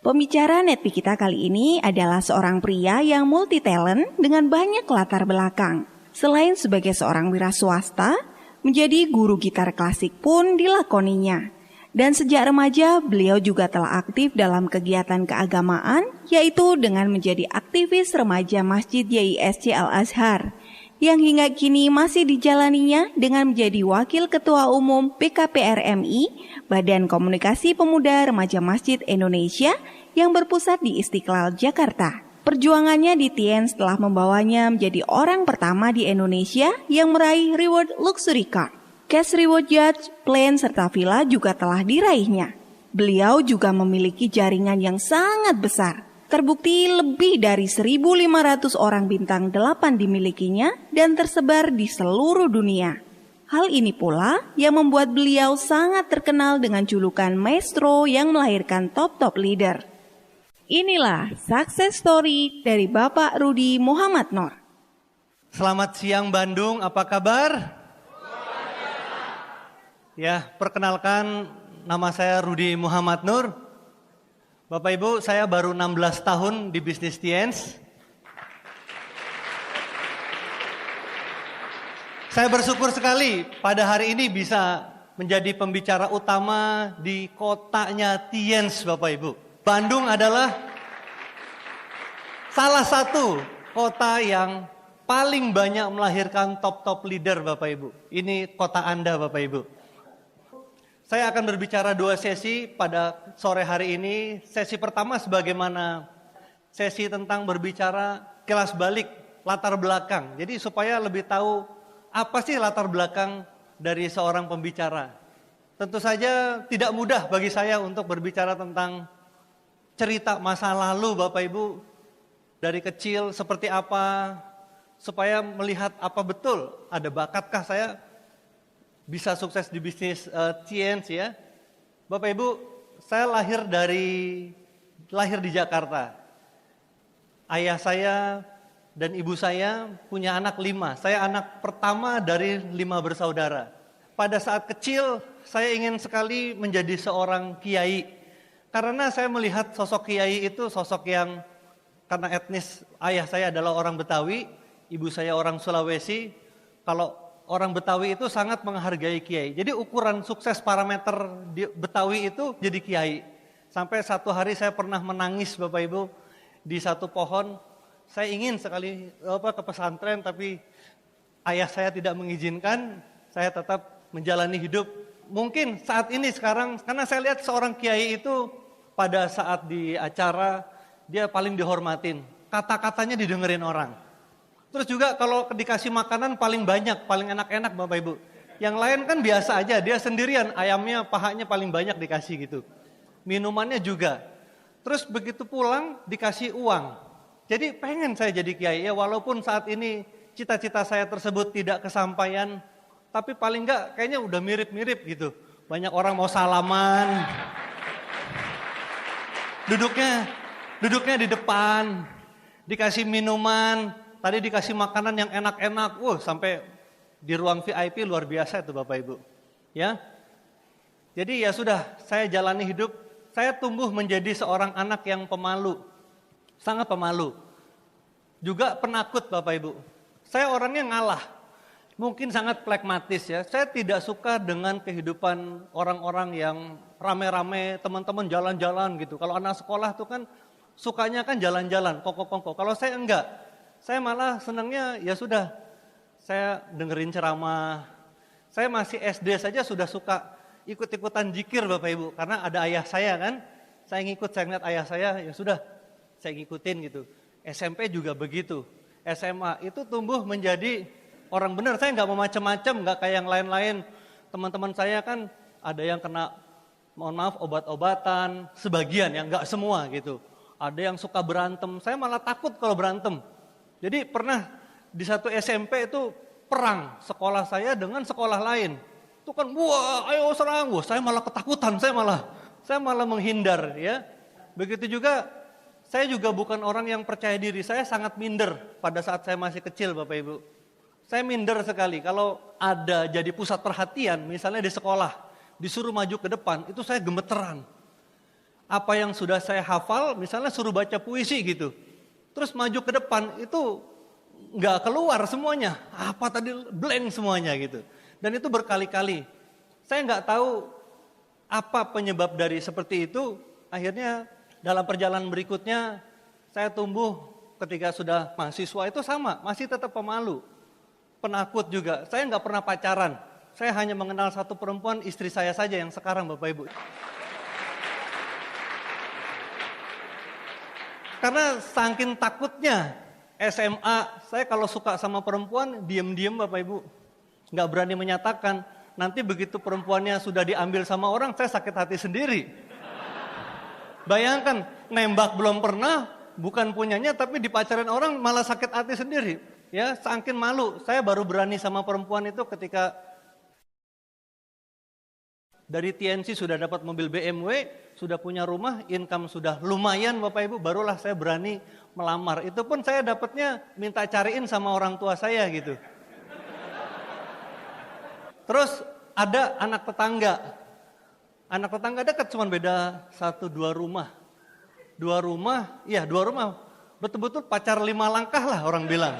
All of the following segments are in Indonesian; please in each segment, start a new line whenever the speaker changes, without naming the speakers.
Pembicara Netpi kita kali ini adalah seorang pria yang multi talent dengan banyak latar belakang. Selain sebagai seorang wira swasta, menjadi guru gitar klasik pun dilakoninya. Dan sejak remaja, beliau juga telah aktif dalam kegiatan keagamaan, yaitu dengan menjadi aktivis remaja Masjid YISC Al-Azhar, yang hingga kini masih dijalaninya dengan menjadi Wakil Ketua Umum BKPRMI, Badan Komunikasi Pemuda Remaja Masjid Indonesia, yang berpusat di Istiqlal, Jakarta. Perjuangannya di TIENS telah membawanya menjadi orang pertama di Indonesia yang meraih Reward Luxury Card. Cash Reward Yacht, Plane, serta villa juga telah diraihnya. Beliau juga memiliki jaringan yang sangat besar. Terbukti lebih dari 1.500 orang bintang 8 dimilikinya dan tersebar di seluruh dunia. Hal ini pula yang membuat beliau sangat terkenal dengan julukan Maestro yang melahirkan top-top leader. Inilah success story dari Bapak Rudi Muhammad Nur.
Selamat siang Bandung, apa kabar? Ya, perkenalkan nama saya Rudi Muhammad Nur. Bapak Ibu, saya baru 16 tahun di bisnis TIENS. Saya bersyukur sekali pada hari ini bisa menjadi pembicara utama di kotanya TIENS, Bapak Ibu. Bandung adalah salah satu kota yang paling banyak melahirkan top-top leader, Bapak Ibu. Ini kota Anda, Bapak Ibu. Saya akan berbicara 2 sesi pada sore hari ini. Sesi pertama sebagaimana sesi tentang berbicara kelas balik, latar belakang. Jadi supaya lebih tahu apa sih latar belakang dari seorang pembicara. Tentu saja tidak mudah bagi saya untuk berbicara tentang cerita masa lalu Bapak Ibu. Dari kecil seperti apa, supaya melihat apa betul ada bakatkah saya bisa sukses di bisnis TIENS ya. Bapak Ibu, saya lahir di Jakarta. Ayah saya dan ibu saya punya anak 5. Saya anak pertama dari 5 bersaudara. Pada saat kecil saya ingin sekali menjadi seorang kiai. Karena saya melihat sosok kiai itu sosok yang karena etnis ayah saya adalah orang Betawi, ibu saya orang Sulawesi. Kalau orang Betawi itu sangat menghargai kiai. Jadi ukuran sukses parameter di Betawi itu jadi kiai. Sampai satu hari saya pernah menangis Bapak Ibu di satu pohon. Saya ingin sekali ke pesantren tapi ayah saya tidak mengizinkan. Saya tetap menjalani hidup. Mungkin saat ini sekarang karena saya lihat seorang kiai itu pada saat di acara dia paling dihormatin. Kata-katanya didengerin orang. Terus juga kalau dikasih makanan paling banyak, paling enak-enak Bapak Ibu. Yang lain kan biasa aja, dia sendirian, ayamnya, pahanya paling banyak dikasih gitu. Minumannya juga. Terus begitu pulang dikasih uang. Jadi pengen saya jadi kiai ya, walaupun saat ini cita-cita saya tersebut tidak kesampaian. Tapi paling enggak kayaknya udah mirip-mirip gitu. Banyak orang mau salaman. Duduknya di depan, dikasih minuman. Tadi dikasih makanan yang enak-enak, sampai di ruang VIP luar biasa itu Bapak Ibu. Ya, jadi ya sudah, saya jalani hidup, saya tumbuh menjadi seorang anak yang pemalu, sangat pemalu. Juga penakut Bapak Ibu, saya orangnya ngalah, mungkin sangat pragmatis ya. Saya tidak suka dengan kehidupan orang-orang yang rame-rame, teman-teman jalan-jalan gitu. Kalau anak sekolah tuh kan sukanya kan jalan-jalan, kongko-kongko. Kalau saya enggak. Saya malah senangnya ya sudah, saya dengerin ceramah. Saya masih SD saja sudah suka ikut-ikutan zikir Bapak Ibu. Karena ada ayah saya kan, saya ngikut, saya ngeliat ayah saya, ya sudah, saya ngikutin gitu. SMP juga begitu. SMA itu tumbuh menjadi orang benar. Saya nggak mau macam-macam, nggak kayak yang lain-lain. Teman-teman saya kan ada yang kena, mohon maaf, obat-obatan, sebagian, yang nggak semua gitu. Ada yang suka berantem, saya malah takut kalau berantem. Jadi pernah di satu SMP itu perang sekolah saya dengan sekolah lain. Itu kan wah ayo serang, saya malah ketakutan, saya malah menghindar ya. Begitu juga saya juga bukan orang yang percaya diri, saya sangat minder pada saat saya masih kecil Bapak Ibu. Saya minder sekali kalau ada jadi pusat perhatian misalnya di sekolah, disuruh maju ke depan, itu saya gemeteran. apa yang sudah saya hafal, misalnya suruh baca puisi gitu. Terus maju ke depan, itu nggak keluar semuanya. Apa tadi, blank semuanya gitu. Dan itu berkali-kali. Saya nggak tahu apa penyebab dari seperti itu. Akhirnya dalam perjalanan berikutnya, saya tumbuh ketika sudah mahasiswa itu sama, masih tetap pemalu. Penakut juga, saya nggak pernah pacaran. Saya hanya mengenal satu perempuan, istri saya saja yang sekarang Bapak Ibu. Karena saking takutnya SMA, saya kalau suka sama perempuan, diem-diem Bapak Ibu. Nggak berani menyatakan, nanti begitu perempuannya sudah diambil sama orang, saya sakit hati sendiri. Bayangkan, nembak belum pernah, bukan punyanya, tapi dipacarin orang malah sakit hati sendiri. Ya, saking malu. Saya baru berani sama perempuan itu ketika dari TNC sudah dapat mobil BMW, sudah punya rumah, income sudah lumayan Bapak Ibu, barulah saya berani melamar. Itu pun saya dapatnya minta cariin sama orang tua saya gitu. Terus ada anak tetangga. Anak tetangga dekat, cuma beda 1-2 rumah. 2 rumah, iya 2 rumah. Betul-betul pacar 5 langkah lah orang bilang.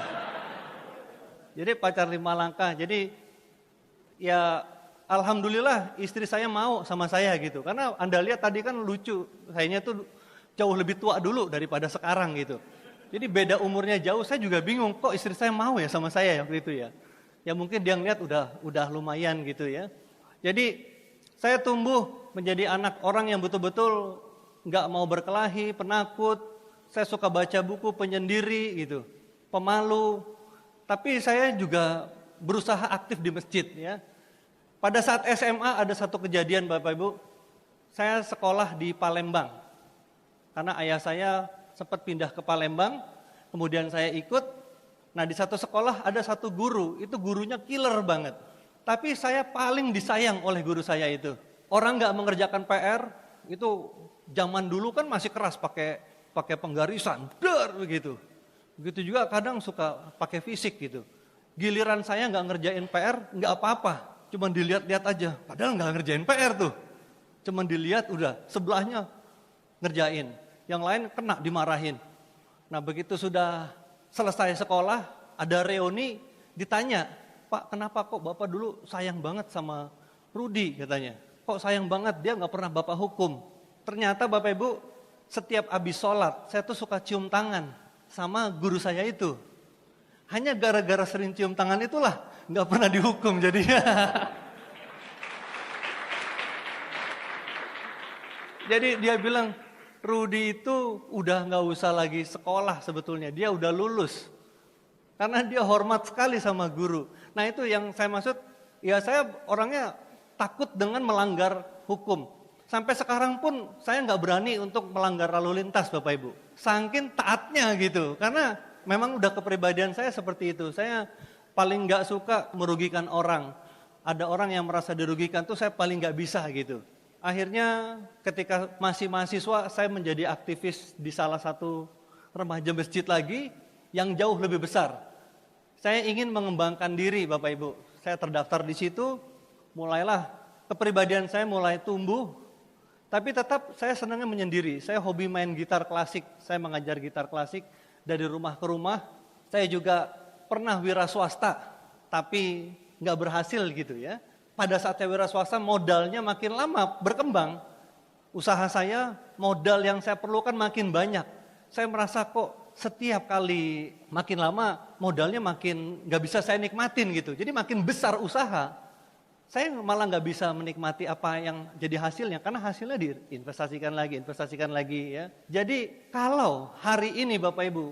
Jadi pacar 5 langkah. Jadi ya alhamdulillah istri saya mau sama saya gitu. Karena Anda lihat tadi kan lucu. Sayanya tuh jauh lebih tua dulu daripada sekarang gitu. Jadi beda umurnya jauh, saya juga bingung kok istri saya mau ya sama saya waktu itu ya. Ya mungkin dia ngeliat udah lumayan gitu ya. Jadi saya tumbuh menjadi anak orang yang betul-betul nggak mau berkelahi, penakut. Saya suka baca buku, penyendiri gitu, pemalu. Tapi saya juga berusaha aktif di masjid ya. Pada saat SMA ada satu kejadian Bapak Ibu, saya sekolah di Palembang. Karena ayah saya sempat pindah ke Palembang, kemudian saya ikut. Nah di satu sekolah ada satu guru, itu gurunya killer banget. Tapi saya paling disayang oleh guru saya itu. Orang nggak mengerjakan PR, itu zaman dulu kan masih keras pakai penggarisan, begitu. Begitu juga kadang suka pakai fisik gitu. Giliran saya nggak ngerjain PR, nggak apa-apa. Cuman dilihat-lihat aja, padahal nggak ngerjain PR tuh. Cuman dilihat udah, sebelahnya ngerjain. Yang lain kena dimarahin. Nah begitu sudah selesai sekolah, ada reuni, ditanya, Pak kenapa kok Bapak dulu sayang banget sama Rudi katanya. Kok sayang banget, dia nggak pernah Bapak hukum. Ternyata Bapak Ibu, setiap habis sholat, saya tuh suka cium tangan sama guru saya itu. Hanya gara-gara sering cium tangan itulah nggak pernah dihukum jadinya. Jadi dia bilang, Rudi itu udah nggak usah lagi sekolah sebetulnya, dia udah lulus. Karena dia hormat sekali sama guru. Nah itu yang saya maksud, ya saya orangnya takut dengan melanggar hukum. Sampai sekarang pun saya nggak berani untuk melanggar lalu lintas Bapak Ibu. Saking taatnya gitu, karena memang udah kepribadian saya seperti itu. Saya paling nggak suka merugikan orang. Ada orang yang merasa dirugikan tuh saya paling nggak bisa gitu. Akhirnya ketika masih mahasiswa saya menjadi aktivis di salah satu remaja masjid lagi yang jauh lebih besar. Saya ingin mengembangkan diri Bapak Ibu. Saya terdaftar di situ, mulailah kepribadian saya mulai tumbuh. Tapi tetap saya senangnya menyendiri. Saya hobi main gitar klasik. Saya mengajar gitar klasik dari rumah ke rumah. Saya juga pernah wira swasta, tapi nggak berhasil gitu ya. Pada saat saya wira swasta modalnya makin lama berkembang. Usaha saya, modal yang saya perlukan makin banyak. Saya merasa kok setiap kali makin lama modalnya makin nggak bisa saya nikmatin gitu. Jadi makin besar usaha, saya malah nggak bisa menikmati apa yang jadi hasilnya. Karena hasilnya diinvestasikan lagi ya. Jadi kalau hari ini Bapak Ibu,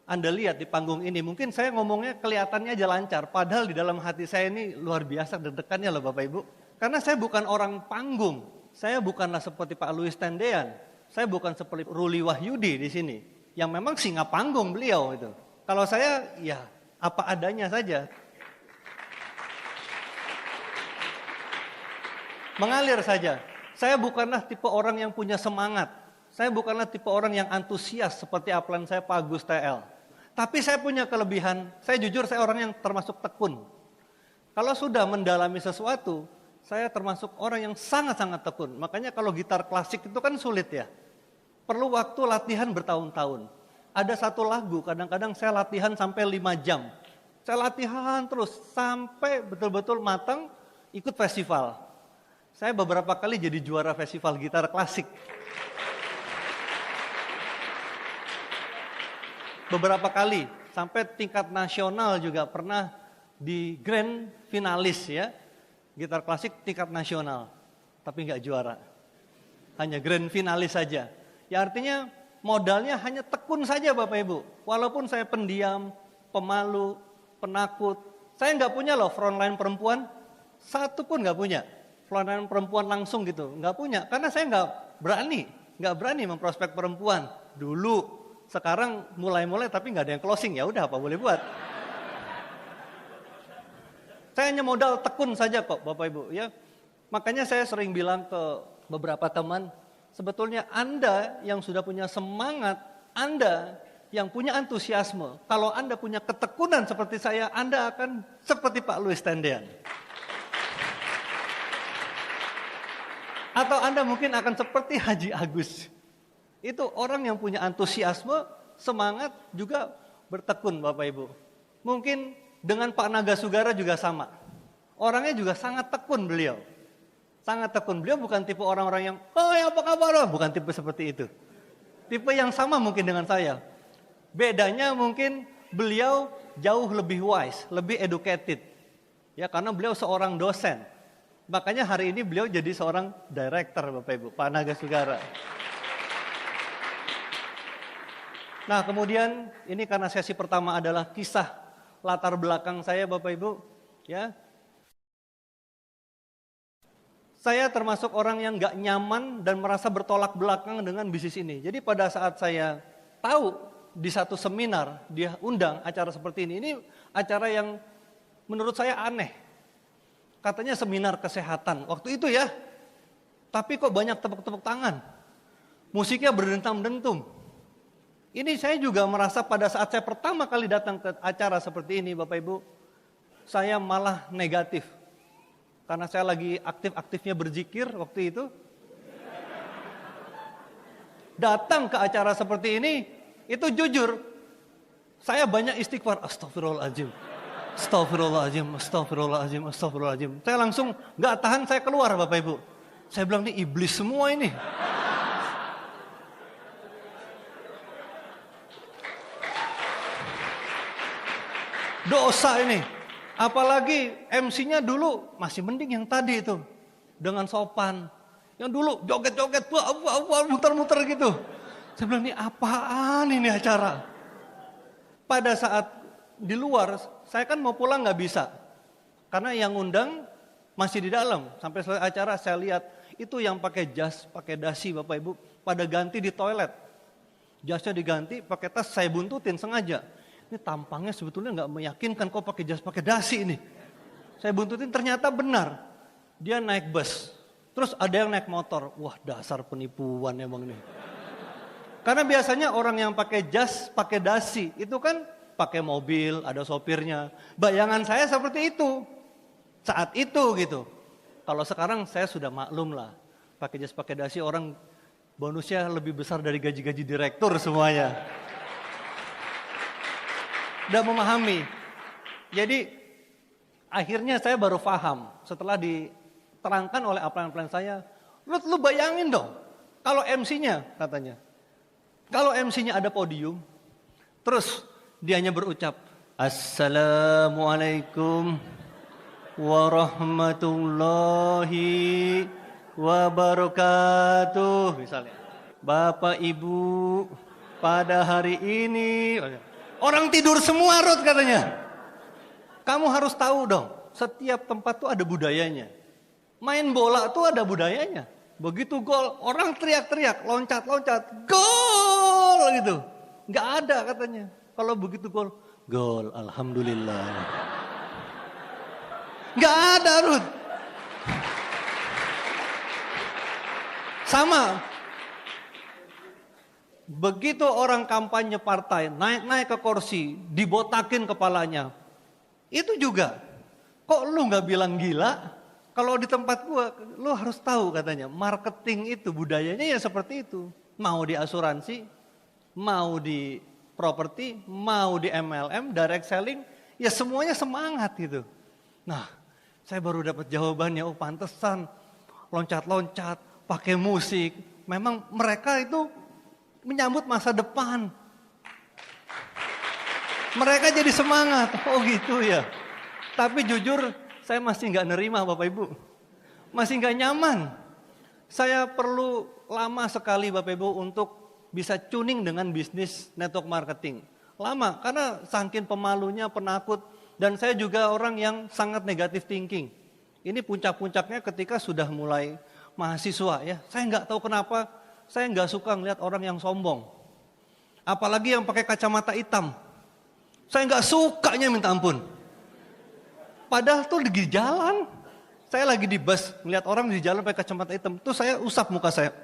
Anda lihat di panggung ini, mungkin saya ngomongnya kelihatannya aja lancar. Padahal di dalam hati saya ini luar biasa deg-degannya loh Bapak Ibu. Karena saya bukan orang panggung. Saya bukanlah seperti Pak Louis Tendean. Saya bukan seperti Ruli Wahyudi di sini. Yang memang singa panggung beliau itu. Kalau saya ya apa adanya saja. Mengalir saja. Saya bukanlah tipe orang yang punya semangat. Saya bukanlah tipe orang yang antusias seperti upline saya Pak Agus TL. Tapi saya punya kelebihan, saya jujur saya orang yang termasuk tekun. Kalau sudah mendalami sesuatu, saya termasuk orang yang sangat-sangat tekun. Makanya kalau gitar klasik itu kan sulit ya. perlu waktu latihan bertahun-tahun. Ada satu lagu, kadang-kadang saya latihan sampai 5 jam. Saya latihan terus sampai betul-betul matang, ikut festival. Saya beberapa kali jadi juara festival gitar klasik. Beberapa kali, sampai tingkat nasional juga pernah di grand finalis ya. Gitar klasik tingkat nasional, tapi nggak juara. Hanya grand finalis saja. Ya artinya modalnya hanya tekun saja Bapak Ibu. Walaupun saya pendiam, pemalu, penakut. Saya nggak punya loh frontline perempuan, satu pun nggak punya. Frontline perempuan langsung gitu, nggak punya. Karena saya nggak berani memprospek perempuan. Dulu, sekarang mulai-mulai tapi nggak ada yang closing, ya udah apa boleh buat. Saya hanya modal tekun saja kok Bapak Ibu ya. Makanya saya sering bilang ke beberapa teman, sebetulnya Anda yang sudah punya semangat, Anda yang punya antusiasme, kalau Anda punya ketekunan seperti saya, Anda akan seperti Pak Louis Tendean. Atau Anda mungkin akan seperti Haji Agus. Itu orang yang punya antusiasme, semangat, juga bertekun Bapak Ibu. Mungkin dengan Pak Naga Sugara juga sama. Orangnya juga sangat tekun beliau. Sangat tekun. Beliau bukan tipe orang-orang yang, oh ya apa kabar? Bukan tipe seperti itu. Tipe yang sama mungkin dengan saya. Bedanya mungkin beliau jauh lebih wise, lebih educated. Ya, karena beliau seorang dosen. Makanya hari ini beliau jadi seorang director Bapak Ibu, Pak Naga Sugara. Nah kemudian ini karena sesi pertama adalah kisah latar belakang saya Bapak Ibu, ya. Saya termasuk orang yang gak nyaman dan merasa bertolak belakang dengan bisnis ini. Jadi pada saat saya tahu di satu seminar dia undang acara seperti ini acara yang menurut saya aneh. Katanya seminar kesehatan waktu itu ya. Tapi kok banyak tepuk-tepuk tangan. Musiknya berdentam-dentum. Ini saya juga merasa pada saat saya pertama kali datang ke acara seperti ini Bapak Ibu, saya malah negatif. Karena saya lagi aktif-aktifnya berzikir waktu itu. Datang ke acara seperti ini, itu jujur, saya banyak istighfar, astagfirullahaladzim, astagfirullahaladzim, astagfirullahaladzim, astagfirullahaladzim. Saya langsung gak tahan, saya keluar Bapak Ibu. Saya bilang, ini iblis semua ini. Dosa ini. Apalagi MC-nya dulu masih mending yang tadi itu. Dengan sopan. Yang dulu joget-joget, muter-muter gitu. Saya bilang, ini apaan ini acara? Pada saat di luar, saya kan mau pulang gak bisa. Karena yang ngundang masih di dalam. Sampai selesai acara saya lihat, itu yang pakai jas, pakai dasi Bapak Ibu, pada ganti di toilet. Jasnya diganti, pakai tas saya buntutin sengaja. Ini tampangnya sebetulnya nggak meyakinkan kok pakai jas, pakai dasi ini. Saya buntutin ternyata benar. Dia naik bus, terus ada yang naik motor. Wah dasar penipuan emang nih. Karena biasanya orang yang pakai jas, pakai dasi, itu kan pakai mobil, ada sopirnya. Bayangan saya seperti itu. Saat itu gitu. Kalau sekarang saya sudah maklum lah. Pakai jas, pakai dasi orang bonusnya lebih besar dari gaji-gaji direktur semuanya. Udah memahami. Jadi akhirnya saya baru paham setelah diterangkan oleh upline saya. Lu bayangin dong, kalau MC-nya katanya. Kalau MC-nya ada podium, terus dianya berucap, Assalamualaikum warahmatullahi wabarakatuh. Misalnya, Bapak Ibu pada hari ini... Orang tidur semua Rod katanya. Kamu harus tahu dong, setiap tempat tuh ada budayanya. Main bola tuh ada budayanya. Begitu gol, orang teriak-teriak, loncat-loncat, gol gitu. Gak ada katanya. Kalau begitu gol, alhamdulillah. Gak ada Rod. Sama. Begitu orang kampanye partai naik-naik ke kursi, dibotakin kepalanya. Itu juga. Kok lu gak bilang gila? Kalau di tempat gua, lu harus tahu katanya. Marketing itu, budayanya ya seperti itu. Mau di asuransi, mau di properti, mau di MLM, direct selling, ya semuanya semangat gitu. Nah, saya baru dapat jawabannya, oh pantesan loncat-loncat, pakai musik. Memang mereka itu menyambut masa depan. Mereka jadi semangat, oh gitu ya. Tapi jujur, saya masih nggak nerima Bapak Ibu. Masih nggak nyaman. Saya perlu lama sekali Bapak Ibu untuk bisa tuning dengan bisnis network marketing. Lama, karena saking pemalunya, penakut. Dan saya juga orang yang sangat negative thinking. Ini puncak-puncaknya ketika sudah mulai mahasiswa ya. Saya nggak tahu kenapa, saya nggak suka ngeliat orang yang sombong. Apalagi yang pakai kacamata hitam. Saya nggak sukanya minta ampun. Padahal tuh di jalan, saya lagi di bus, ngeliat orang di jalan pakai kacamata hitam. Tuh saya usap muka saya.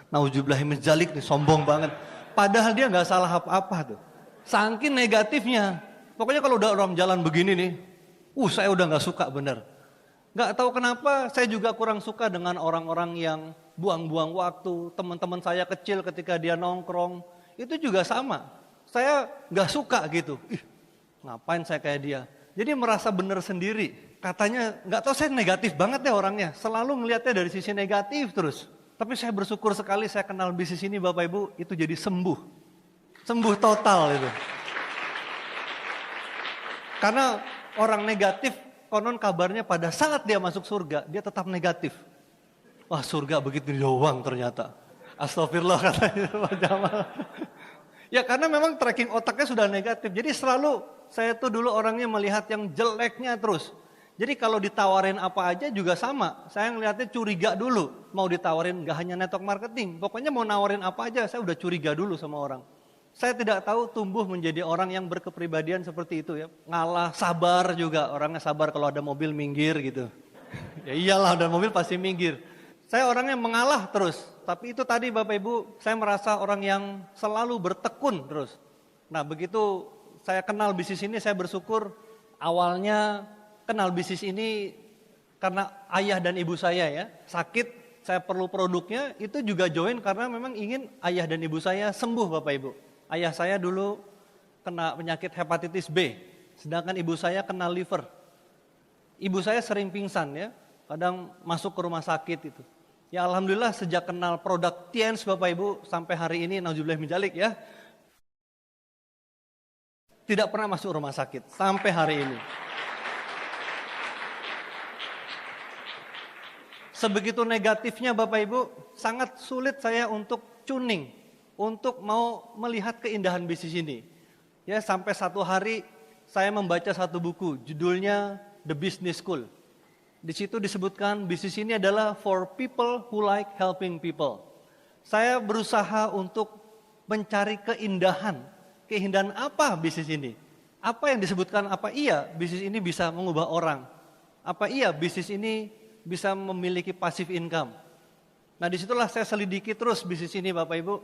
Nauzubillahi min dzalik nih, sombong banget. Padahal dia nggak salah apa-apa tuh. Saking negatifnya. Pokoknya kalau udah orang jalan begini nih, saya udah nggak suka bener. Nggak tahu kenapa, saya juga kurang suka dengan orang-orang yang buang-buang waktu. Teman-teman saya kecil ketika dia nongkrong, itu juga sama. Saya nggak suka gitu. Ngapain saya kayak dia? Jadi merasa bener sendiri. Katanya nggak tahu, saya negatif banget ya orangnya. Selalu ngelihatnya dari sisi negatif terus. Tapi saya bersyukur sekali saya kenal bisnis ini Bapak Ibu, itu jadi sembuh. Sembuh total itu. Karena orang negatif, konon kabarnya pada saat dia masuk surga, dia tetap negatif. Wah surga begitu doang ternyata. Astagfirullah katanya Pak Jamal. Ya karena memang tracking otaknya sudah negatif. Jadi selalu saya tuh dulu orangnya melihat yang jeleknya terus. Jadi kalau ditawarin apa aja juga sama. Saya ngelihatnya curiga dulu. Mau ditawarin gak hanya network marketing. Pokoknya mau nawarin apa aja saya udah curiga dulu sama orang. Saya tidak tahu tumbuh menjadi orang yang berkepribadian seperti itu ya. Ngalah, sabar juga. Orangnya sabar kalau ada mobil minggir gitu. Ya iyalah ada mobil pasti minggir. Saya orangnya mengalah terus. Tapi itu tadi Bapak Ibu, saya merasa orang yang selalu bertekun terus. Nah begitu saya kenal bisnis ini, saya bersyukur awalnya kenal bisnis ini karena ayah dan ibu saya ya. Sakit, saya perlu produknya, itu juga join karena memang ingin ayah dan ibu saya sembuh Bapak Ibu. Ayah saya dulu kena penyakit hepatitis B, sedangkan ibu saya kena liver. Ibu saya sering pingsan ya, kadang masuk ke rumah sakit itu. Ya alhamdulillah sejak kenal produk Tiens Bapak Ibu sampai hari ini nauzubillah min dzalik ya. Tidak pernah masuk rumah sakit sampai hari ini. Sebegitu negatifnya Bapak Ibu, sangat sulit saya untuk tuning, untuk mau melihat keindahan bisnis ini. Ya sampai satu hari saya membaca satu buku, judulnya The Business School. Di situ disebutkan bisnis ini adalah for people who like helping people. Saya berusaha untuk mencari keindahan. Keindahan apa bisnis ini? Apa yang disebutkan, apa iya bisnis ini bisa mengubah orang? Apa iya bisnis ini bisa memiliki passive income? Nah disitulah saya selidiki terus bisnis ini Bapak Ibu.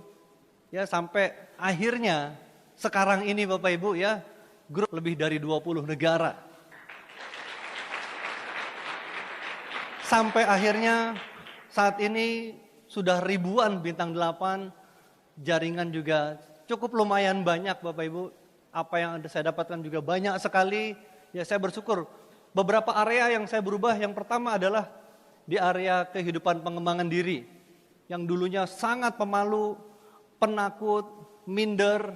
Ya sampai akhirnya sekarang ini Bapak Ibu ya, grup lebih dari 20 negara. Sampai akhirnya saat ini sudah ribuan bintang 8, jaringan juga cukup lumayan banyak Bapak Ibu. Apa yang saya dapatkan juga banyak sekali. Ya saya bersyukur. Beberapa area yang saya berubah, yang pertama adalah di area kehidupan pengembangan diri. Yang dulunya sangat pemalu, penakut, minder.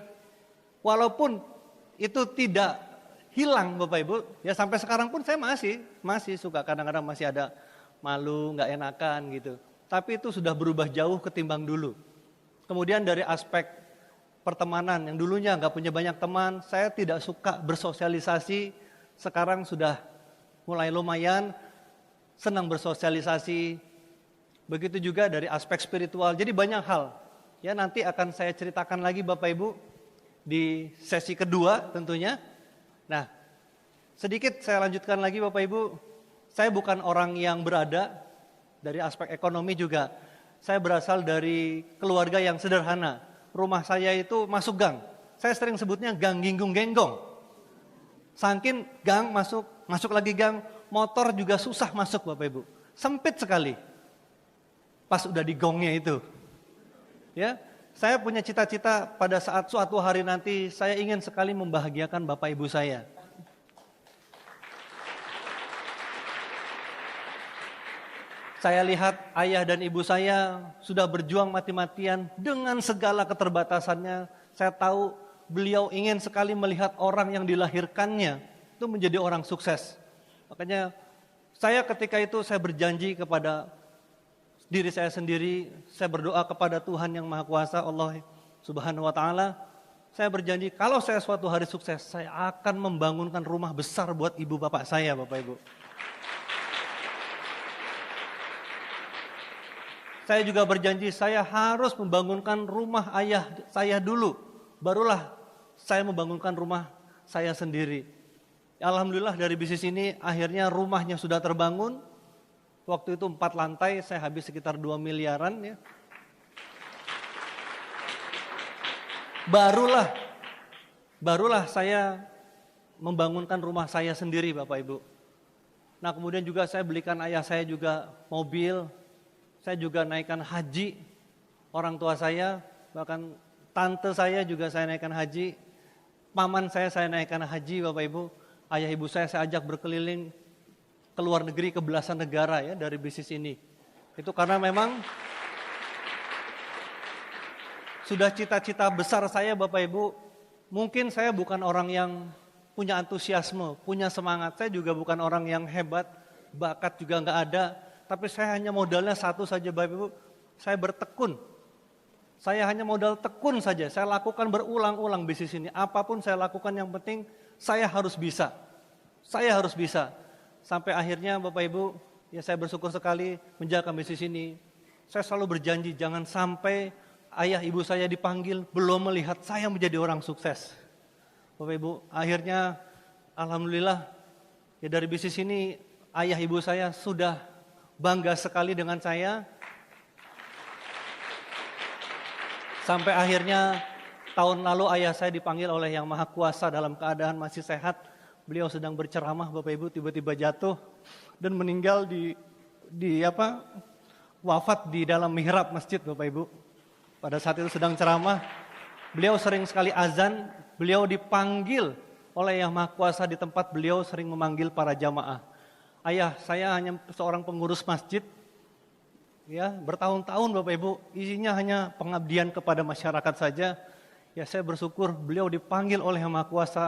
Walaupun itu tidak hilang Bapak Ibu. Ya sampai sekarang pun saya masih suka, kadang-kadang masih ada malu, nggak enakan gitu. Tapi itu sudah berubah jauh ketimbang dulu. Kemudian dari aspek pertemanan, yang dulunya nggak punya banyak teman, saya tidak suka bersosialisasi, sekarang sudah mulai lumayan, senang bersosialisasi. Begitu juga dari aspek spiritual, jadi banyak hal. Ya nanti akan saya ceritakan lagi Bapak Ibu di sesi kedua tentunya. Nah, sedikit saya lanjutkan lagi Bapak Ibu. Saya bukan orang yang berada dari aspek ekonomi juga. Saya berasal dari keluarga yang sederhana. Rumah saya itu masuk gang. Saya sering sebutnya gang ginggung genggong. Saking gang masuk lagi gang, motor juga susah masuk Bapak Ibu. Sempit sekali. Pas udah di gongnya itu. Ya, Saya punya cita-cita pada saat suatu hari nanti saya ingin sekali membahagiakan Bapak Ibu saya. Saya lihat ayah dan ibu saya sudah berjuang mati-matian dengan segala keterbatasannya. Saya tahu beliau ingin sekali melihat orang yang dilahirkannya itu menjadi orang sukses. Makanya saya ketika itu saya berjanji kepada diri saya sendiri, saya berdoa kepada Tuhan yang Maha Kuasa, Allah Subhanahu wa Ta'ala. Saya berjanji kalau saya suatu hari sukses, saya akan membangunkan rumah besar buat ibu bapak saya, Bapak Ibu. Saya juga berjanji saya harus membangunkan rumah ayah saya dulu. Barulah saya membangunkan rumah saya sendiri. Alhamdulillah dari bisnis ini akhirnya rumahnya sudah terbangun. Waktu itu 4 lantai, saya habis sekitar 2 miliaran ya. Barulah saya membangunkan rumah saya sendiri Bapak Ibu. Nah kemudian juga saya belikan ayah saya juga mobil. Saya juga naikkan haji orang tua saya, bahkan tante saya juga saya naikkan haji. Paman saya naikkan haji Bapak Ibu. Ayah ibu saya ajak berkeliling ke luar negeri ke belasan negara ya dari bisnis ini. Itu karena memang sudah cita-cita besar saya Bapak Ibu. Mungkin saya bukan orang yang punya antusiasme, punya semangat. Saya juga bukan orang yang hebat, bakat juga nggak ada. Tapi saya hanya modalnya satu saja Bapak Ibu, saya bertekun. Saya hanya modal tekun saja, saya lakukan berulang-ulang bisnis ini. Apapun saya lakukan yang penting saya harus bisa. Saya harus bisa. Sampai akhirnya Bapak Ibu, ya saya bersyukur sekali menjaga bisnis ini. Saya selalu berjanji jangan sampai ayah ibu saya dipanggil belum melihat saya menjadi orang sukses. Bapak Ibu, akhirnya alhamdulillah ya dari bisnis ini ayah ibu saya sudah bangga sekali dengan saya. Sampai akhirnya tahun lalu ayah saya dipanggil oleh Yang Maha Kuasa dalam keadaan masih sehat. Beliau sedang berceramah Bapak Ibu tiba-tiba jatuh dan meninggal wafat di dalam mihrab masjid Bapak Ibu. Pada saat itu sedang ceramah, beliau sering sekali azan, beliau dipanggil oleh Yang Maha Kuasa di tempat beliau sering memanggil para jamaah. Ayah saya hanya seorang pengurus masjid, ya bertahun-tahun Bapak Ibu, isinya hanya pengabdian kepada masyarakat saja. Ya saya bersyukur beliau dipanggil oleh Yang Maha Kuasa,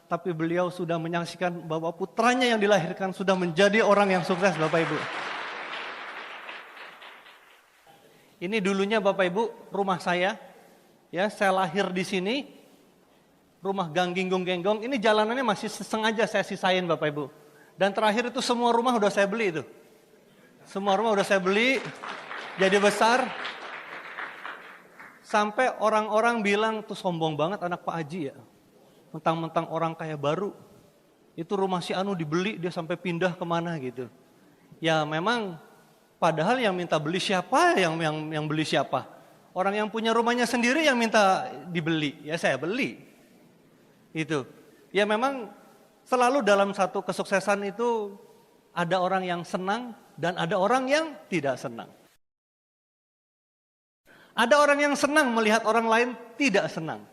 tapi beliau sudah menyaksikan bahwa putranya yang dilahirkan sudah menjadi orang yang sukses Bapak Ibu. Ini dulunya Bapak Ibu rumah saya, ya saya lahir di sini, rumah Gang Ginggong Genggong. Ini jalanannya masih sengaja saya sisain Bapak Ibu. Dan terakhir itu semua rumah udah saya beli itu. Semua rumah udah saya beli, jadi besar. Sampai orang-orang bilang, tuh sombong banget anak Pak Haji ya. Mentang-mentang orang kaya baru. Itu rumah si Anu dibeli, dia sampai pindah kemana gitu. Ya memang, padahal yang minta beli siapa, yang beli siapa. Orang yang punya rumahnya sendiri yang minta dibeli, ya saya beli. Itu. Ya memang selalu dalam satu kesuksesan itu ada orang yang senang dan ada orang yang tidak senang. Ada orang yang senang melihat orang lain tidak senang.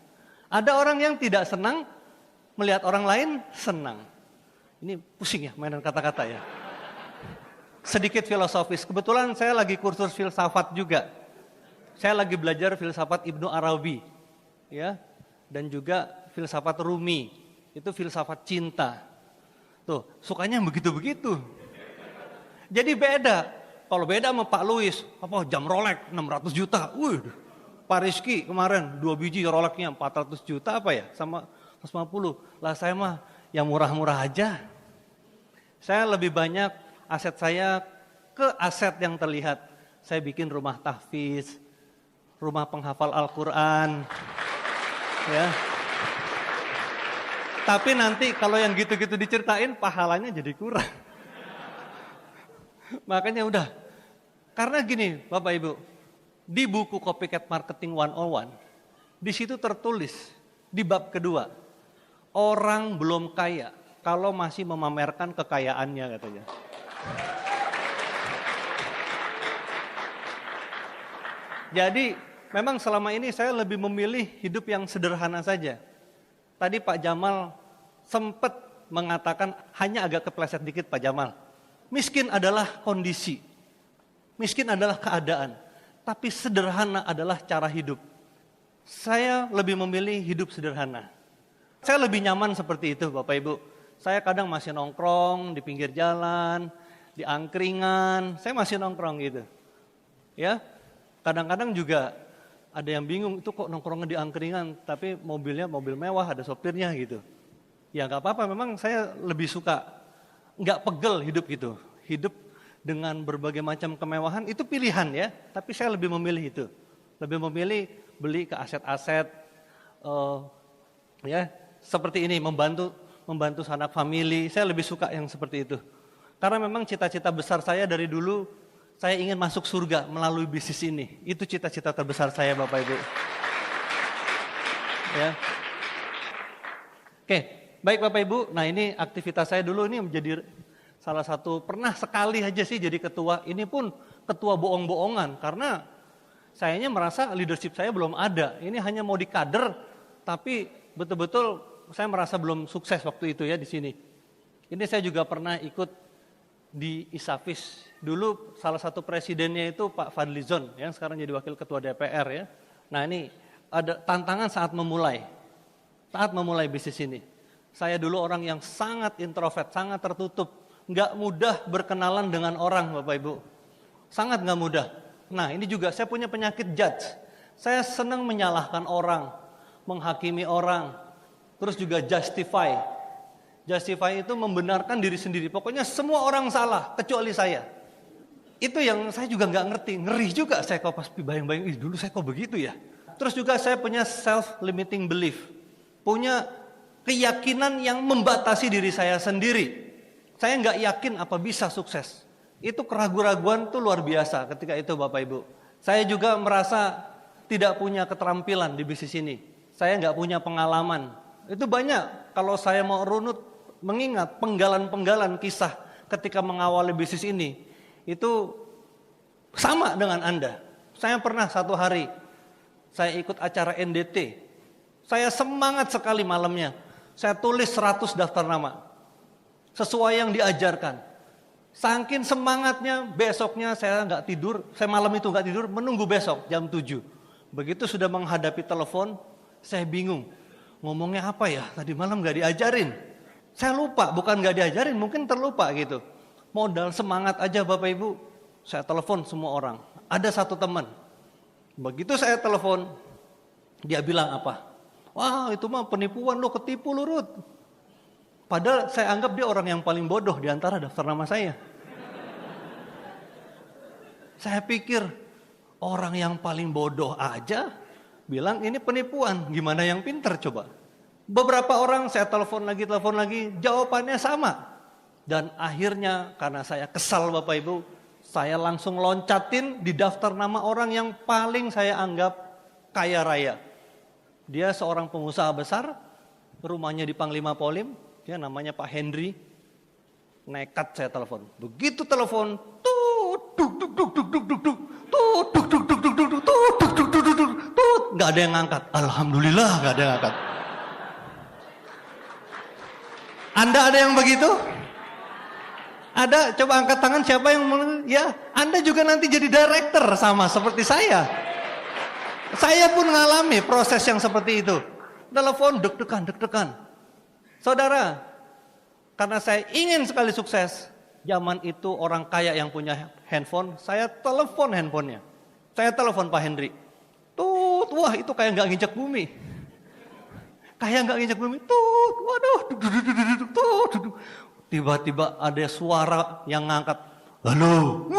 Ada orang yang tidak senang melihat orang lain senang. Ini pusing ya mainan kata-kata ya. Sedikit filosofis. Kebetulan saya lagi kursus filsafat juga. Saya lagi belajar filsafat Ibnu Arabi, ya, dan juga filsafat Rumi. Itu filsafat cinta. Tuh, sukanya yang begitu-begitu. Jadi beda. Kalau beda sama Pak Louis, jam Rolex 600 juta. Pak Rizky kemarin 2 biji Rolexnya 400 juta sama 150. Lah saya mah yang murah-murah aja. Saya lebih banyak aset saya ke aset yang terlihat. Saya bikin rumah tahfiz, rumah penghafal Al-Quran. Ya. Tapi nanti kalau yang gitu-gitu diceritain, pahalanya jadi kurang. Makanya udah. Karena gini Bapak Ibu, di buku Copycat Marketing 101, di situ tertulis, di bab kedua, orang belum kaya kalau masih memamerkan kekayaannya katanya. Jadi memang selama ini saya lebih memilih hidup yang sederhana saja. Tadi Pak Jamal sempat mengatakan, hanya agak kepleset dikit Pak Jamal. Miskin adalah kondisi, miskin adalah keadaan, tapi sederhana adalah cara hidup. Saya lebih memilih hidup sederhana. Saya lebih nyaman seperti itu Bapak Ibu. Saya kadang masih nongkrong di pinggir jalan, di angkringan, saya masih nongkrong gitu. Ya, kadang-kadang juga ada yang bingung, itu kok nongkrongnya di angkringan, tapi mobilnya mobil mewah, ada sopirnya gitu. Ya nggak apa-apa, memang saya lebih suka, nggak pegel hidup gitu. Hidup dengan berbagai macam kemewahan, itu pilihan ya, tapi saya lebih memilih itu. Lebih memilih beli ke aset-aset, ya seperti ini, membantu sanak famili, saya lebih suka yang seperti itu. Karena memang cita-cita besar saya dari dulu, saya ingin masuk surga melalui bisnis ini. Itu cita-cita terbesar saya Bapak Ibu. Ya. Oke, baik Bapak Ibu. Nah ini aktivitas saya dulu ini menjadi salah satu, pernah sekali aja sih jadi ketua. Ini pun ketua bohong-bohongan karena sayanya merasa leadership saya belum ada. Ini hanya mau dikader, tapi betul-betul saya merasa belum sukses waktu itu ya di sini. Ini saya juga pernah ikut di Isafis. Dulu salah satu presidennya itu Pak Fadlizon yang sekarang jadi wakil ketua DPR ya. Nah ini ada tantangan saat memulai bisnis ini. Saya dulu orang yang sangat introvert, sangat tertutup, nggak mudah berkenalan dengan orang Bapak Ibu. Sangat nggak mudah. Nah ini juga saya punya penyakit judge. Saya senang menyalahkan orang, menghakimi orang, terus juga justify. Justify itu membenarkan diri sendiri. Pokoknya semua orang salah, kecuali saya. Itu yang saya juga nggak ngerti. Ngeri juga saya kok pas bayang-bayang, dulu saya kok begitu ya. Terus juga saya punya self-limiting belief. Punya keyakinan yang membatasi diri saya sendiri. Saya nggak yakin apa bisa sukses. Itu keraguan-raguan tuh luar biasa ketika itu Bapak Ibu. Saya juga merasa tidak punya keterampilan di bisnis ini. Saya nggak punya pengalaman. Itu banyak kalau saya mau runut, mengingat penggalan-penggalan kisah ketika mengawali bisnis ini. Itu sama dengan Anda. Saya pernah satu hari, saya ikut acara NDT. Saya semangat sekali malamnya. Saya tulis 100 daftar nama. Sesuai yang diajarkan. Saking semangatnya, besoknya saya nggak tidur, saya malam itu nggak tidur, menunggu besok jam 7. Begitu sudah menghadapi telepon, saya bingung. Ngomongnya apa ya? Tadi malam nggak diajarin. Saya lupa, bukan nggak diajarin, mungkin terlupa gitu. Modal semangat aja Bapak Ibu, saya telepon semua orang. Ada satu teman, begitu saya telepon, dia bilang apa? Wah itu mah penipuan, lo ketipu lo Rut. Padahal saya anggap dia orang yang paling bodoh di antara daftar nama saya. Saya pikir orang yang paling bodoh aja bilang ini penipuan, gimana yang pinter coba? Beberapa orang saya telepon lagi, jawabannya sama. Dan akhirnya karena saya kesal Bapak Ibu, saya langsung loncatin di daftar nama orang yang paling saya anggap kaya raya. Dia seorang pengusaha besar, rumahnya di Panglima Polim, dia namanya Pak Henry. Nekat saya telepon. Begitu telepon, nggak ada yang ngangkat. Alhamdulillah nggak ada yang ngangkat. Anda ada yang begitu? Ada? Coba angkat tangan siapa yang ya? Anda juga nanti jadi director sama seperti saya. Saya pun mengalami proses yang seperti itu. Telepon deg-degan. Saudara, karena saya ingin sekali sukses, zaman itu orang kaya yang punya handphone, saya telepon handphonenya. Saya telepon Pak Henry. Wah itu kayak nggak nginjek bumi. Kayak nggak nginjek bumi. Waduh. Tiba-tiba ada suara yang ngangkat. Halo,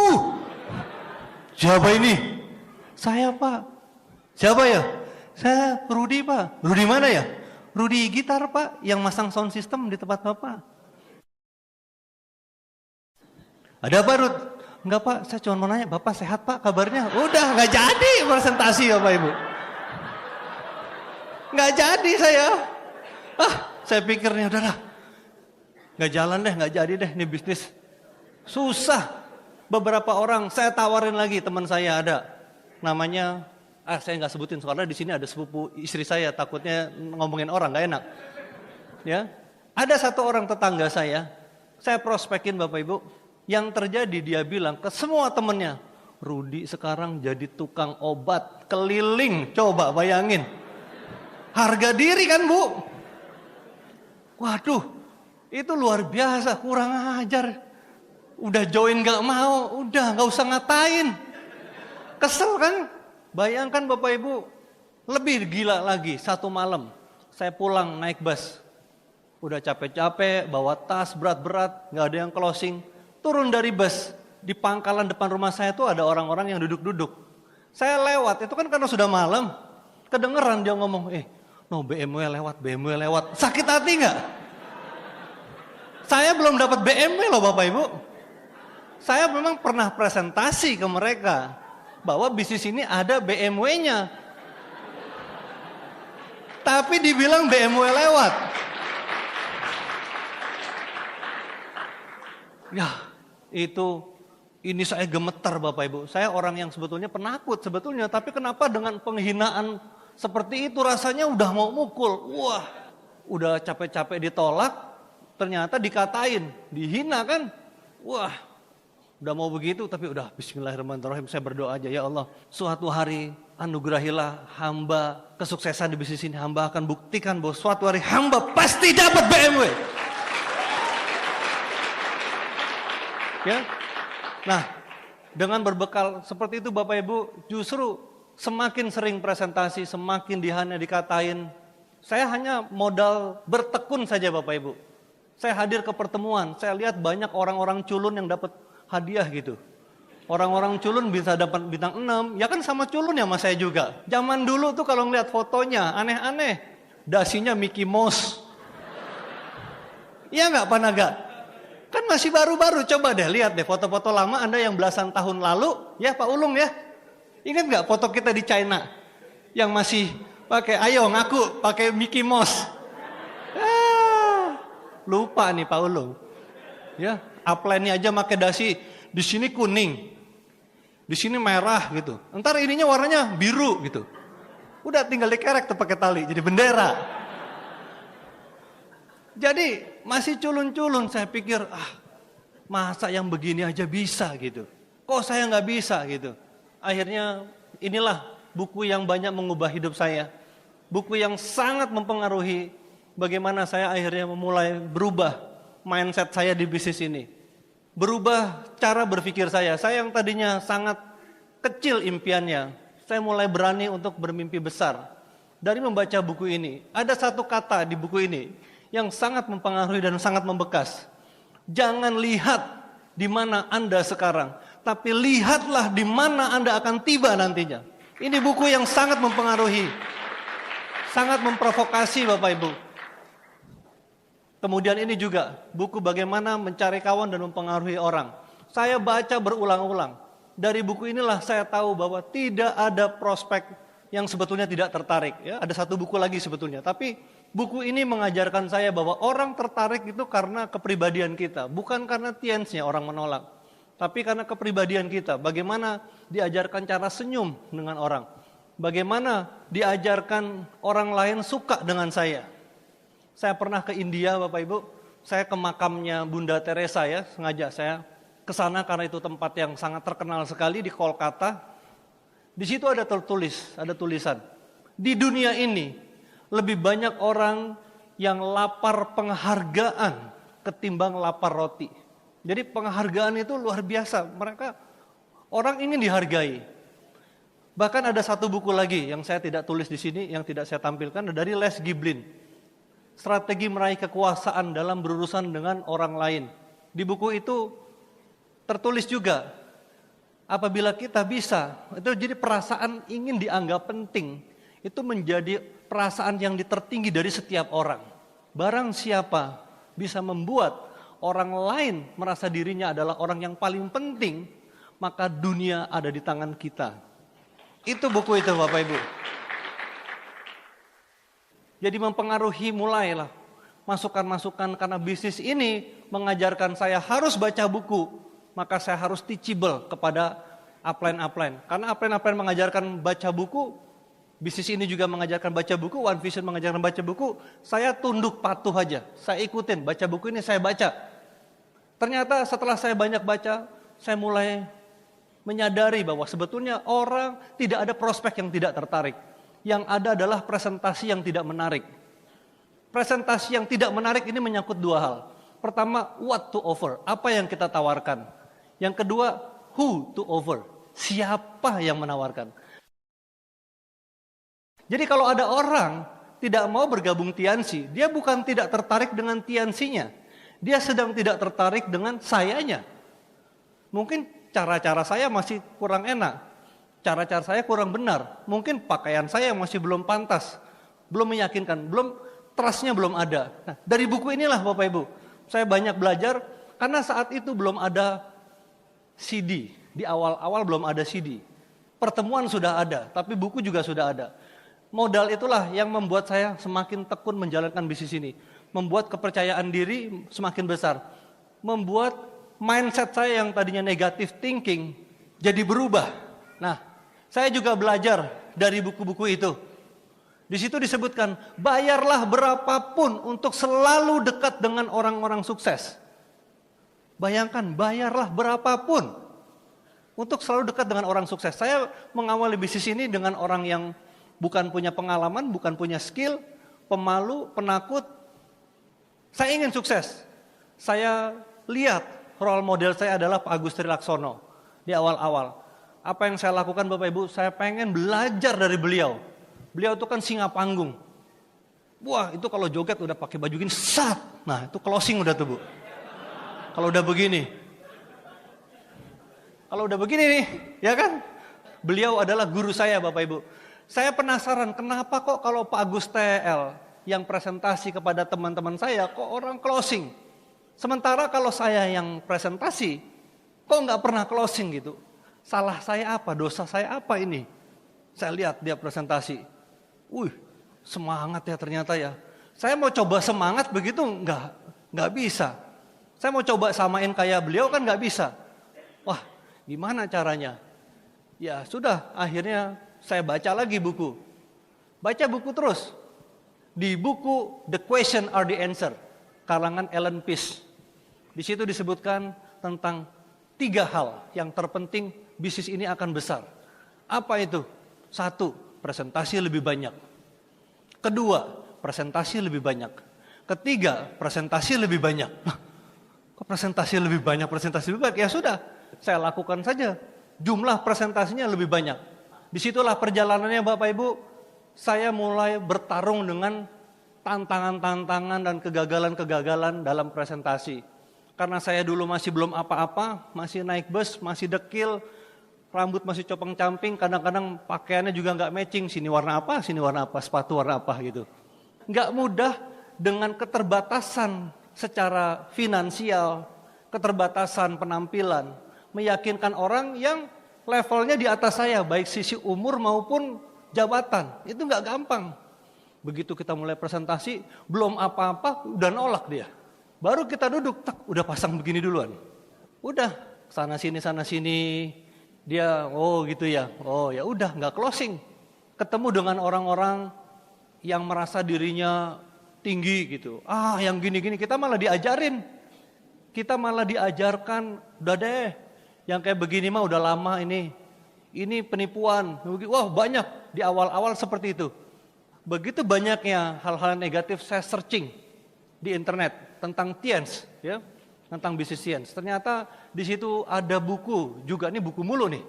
siapa ini? Saya Pak. Siapa ya? Saya Rudi Pak. Rudi mana ya? Rudi gitar Pak, yang masang sound system di tempat Bapak. Ada apa Rud? Enggak Pak, saya cuma mau nanya, Bapak sehat Pak kabarnya? Udah nggak jadi presentasi Bapak Ibu. Nggak jadi saya. Saya pikir nih udahlah. Nggak jalan deh, nggak jadi deh, ini bisnis. Susah. Beberapa orang, saya tawarin lagi teman saya ada. Namanya Saya nggak sebutin karena di sini ada sepupu istri saya, takutnya ngomongin orang nggak enak. Ya, ada satu orang tetangga saya prospekin Bapak Ibu. Yang terjadi dia bilang ke semua temennya, Rudi sekarang jadi tukang obat keliling. Coba bayangin, harga diri kan Bu? Waduh, itu luar biasa, kurang ajar. Udah join gak mau, udah gak usah ngatain. Kesel kan? Bayangkan Bapak Ibu, lebih gila lagi, satu malam saya pulang naik bus. Udah capek-capek, bawa tas berat-berat, gak ada yang closing. Turun dari bus, di pangkalan depan rumah saya tuh ada orang-orang yang duduk-duduk. Saya lewat, itu kan karena sudah malam. Kedengeran dia ngomong, no BMW lewat. Sakit hati gak? Saya belum dapat BMW loh Bapak Ibu. Saya memang pernah presentasi ke mereka bahwa bisnis ini ada BMW-nya. Tapi dibilang BMW lewat. Ya, ini saya gemetar Bapak Ibu. Saya orang yang sebetulnya penakut sebetulnya, tapi kenapa dengan penghinaan seperti itu rasanya udah mau mukul. Wah, udah capek-capek ditolak, ternyata dikatain, dihina kan. Wah, udah mau begitu, tapi udah bismillahirrahmanirrahim, saya berdoa aja, ya Allah, suatu hari anugerahilah hamba kesuksesan di bisnis ini. Hamba akan buktikan bahwa suatu hari hamba pasti dapat BMW. Ya. Nah, dengan berbekal seperti itu Bapak Ibu, justru semakin sering presentasi, semakin dihina, dikatain. Saya hanya modal bertekun saja Bapak Ibu. Saya hadir ke pertemuan, saya lihat banyak orang-orang culun yang dapat hadiah gitu. Orang-orang culun bisa dapat bintang 6, ya kan sama culun ya mas saya juga. Zaman dulu tuh kalau ngeliat fotonya aneh-aneh, dasinya Mickey Mouse. Iya nggak Pak Naga? Kan masih baru-baru, coba deh lihat deh foto-foto lama Anda yang belasan tahun lalu, ya Pak Ulung ya. Ingat nggak foto kita di China yang masih pakai, ayo ngaku pakai Mickey Mouse. Lupa nih Pak Ulung. Ya, upline-nya aja pakai dasi, di sini kuning, di sini merah gitu. Entar ininya warnanya biru gitu. Udah tinggal dikerek tuh pakai tali, jadi bendera. Jadi masih culun-culun, saya pikir, masa yang begini aja bisa gitu. Kok saya nggak bisa gitu. Akhirnya inilah buku yang banyak mengubah hidup saya. Buku yang sangat mempengaruhi bagaimana saya akhirnya memulai berubah mindset saya di bisnis ini. Berubah cara berpikir saya. Saya yang tadinya sangat kecil impiannya, saya mulai berani untuk bermimpi besar. Dari membaca buku ini, ada satu kata di buku ini yang sangat mempengaruhi dan sangat membekas. Jangan lihat di mana Anda sekarang, tapi lihatlah di mana Anda akan tiba nantinya. Ini buku yang sangat mempengaruhi, sangat memprovokasi Bapak Ibu. Kemudian ini juga buku bagaimana mencari kawan dan mempengaruhi orang. Saya baca berulang-ulang. Dari buku inilah saya tahu bahwa tidak ada prospek yang sebetulnya tidak tertarik. Ya, ada satu buku lagi sebetulnya, tapi buku ini mengajarkan saya bahwa orang tertarik itu karena kepribadian kita, bukan karena tiensnya orang menolak, tapi karena kepribadian kita. Bagaimana diajarkan cara senyum dengan orang, bagaimana diajarkan orang lain suka dengan saya. Saya pernah ke India Bapak Ibu, saya ke makamnya Bunda Teresa ya, sengaja saya ke sana karena itu tempat yang sangat terkenal sekali di Kolkata. Di situ ada tertulis, ada tulisan, di dunia ini lebih banyak orang yang lapar penghargaan ketimbang lapar roti. Jadi penghargaan itu luar biasa, orang ingin dihargai. Bahkan ada satu buku lagi yang saya tidak tulis di sini, yang tidak saya tampilkan, dari Les Giblin. Strategi meraih kekuasaan dalam berurusan dengan orang lain. Di buku itu tertulis juga, apabila kita bisa, itu jadi perasaan ingin dianggap penting, itu menjadi perasaan yang tertinggi dari setiap orang. Barang siapa bisa membuat orang lain merasa dirinya adalah orang yang paling penting, maka dunia ada di tangan kita. Itu buku itu Bapak Ibu. Jadi mempengaruhi mulailah masukan-masukan, karena bisnis ini mengajarkan saya harus baca buku, maka saya harus teachable kepada upline. Karena upline mengajarkan baca buku, bisnis ini juga mengajarkan baca buku, One Vision mengajarkan baca buku, saya tunduk patuh aja. Saya ikutin, baca buku ini saya baca. Ternyata setelah saya banyak baca, saya mulai menyadari bahwa sebetulnya orang tidak ada prospek yang tidak tertarik. Yang ada adalah presentasi yang tidak menarik. Presentasi yang tidak menarik ini menyangkut dua hal. Pertama, what to offer, apa yang kita tawarkan. Yang kedua, who to offer, siapa yang menawarkan. Jadi kalau ada orang tidak mau bergabung Tiansi, dia bukan tidak tertarik dengan Tiansinya. Dia sedang tidak tertarik dengan sayanya. Mungkin cara-cara saya masih kurang enak. Cara-cara saya kurang benar. Mungkin pakaian saya masih belum pantas. Belum meyakinkan. Trust-nya belum ada. Nah, dari buku inilah Bapak Ibu, saya banyak belajar karena saat itu belum ada CD. Di awal-awal belum ada CD. Pertemuan sudah ada, tapi buku juga sudah ada. Modal itulah yang membuat saya semakin tekun menjalankan bisnis ini. Membuat kepercayaan diri semakin besar. Membuat mindset saya yang tadinya negative thinking jadi berubah. Nah, saya juga belajar dari buku-buku itu. Di situ disebutkan, bayarlah berapapun untuk selalu dekat dengan orang-orang sukses. Bayangkan, bayarlah berapapun untuk selalu dekat dengan orang sukses. Saya mengawali bisnis ini dengan orang yang bukan punya pengalaman, bukan punya skill, pemalu, penakut. Saya ingin sukses. Saya lihat role model saya adalah Pak Agus Trilaksono di awal-awal. Apa yang saya lakukan Bapak Ibu, saya pengen belajar dari beliau. Beliau itu kan singa panggung. Wah, itu kalau joget udah pakai baju gini, sat. Nah, itu closing udah tuh, Bu. Kalau udah begini. Kalau udah begini nih, ya kan? Beliau adalah guru saya, Bapak Ibu. Saya penasaran, kenapa kok kalau Pak Agus TL yang presentasi kepada teman-teman saya, kok orang closing? Sementara kalau saya yang presentasi, kok nggak pernah closing gitu? Salah saya apa? Dosa saya apa ini? Saya lihat dia presentasi. Semangat ya ternyata ya. Saya mau coba semangat begitu nggak bisa. Saya mau coba samain kayak beliau kan nggak bisa. Wah, gimana caranya? Ya sudah, akhirnya saya baca lagi buku. Baca buku terus. Di buku The Question Are the Answer, karangan Ellen Peace. Di situ disebutkan tentang 3 hal yang terpenting bisnis ini akan besar. Apa itu? 1, presentasi lebih banyak. 2, presentasi lebih banyak. 3, presentasi lebih banyak. Kok presentasi lebih banyak, presentasi lebih banyak? Ya sudah, saya lakukan saja. Jumlah presentasinya lebih banyak. Disitulah perjalanannya Bapak Ibu, saya mulai bertarung dengan tantangan-tantangan dan kegagalan-kegagalan dalam presentasi. Karena saya dulu masih belum apa-apa, masih naik bus, masih dekil, rambut masih copeng-camping, kadang-kadang pakaiannya juga nggak matching, sini warna apa, sepatu warna apa gitu. Nggak mudah dengan keterbatasan secara finansial, keterbatasan penampilan, meyakinkan orang yang levelnya di atas saya, baik sisi umur maupun jabatan. Itu nggak gampang. Begitu kita mulai presentasi, belum apa-apa, udah nolak dia. Baru kita duduk, udah pasang begini duluan. Udah, sana sini, dia, oh gitu ya, oh ya udah, nggak closing. Ketemu dengan orang-orang yang merasa dirinya tinggi gitu. Yang gini-gini, kita malah diajarin. Kita malah diajarkan, udah deh, yang kayak begini mah udah lama ini penipuan. Wah banyak di awal-awal seperti itu. Begitu banyaknya hal-hal negatif, saya searching di internet tentang Tiens, ya, tentang bisnis Tiens. Ternyata di situ ada buku juga, ini buku mulu nih,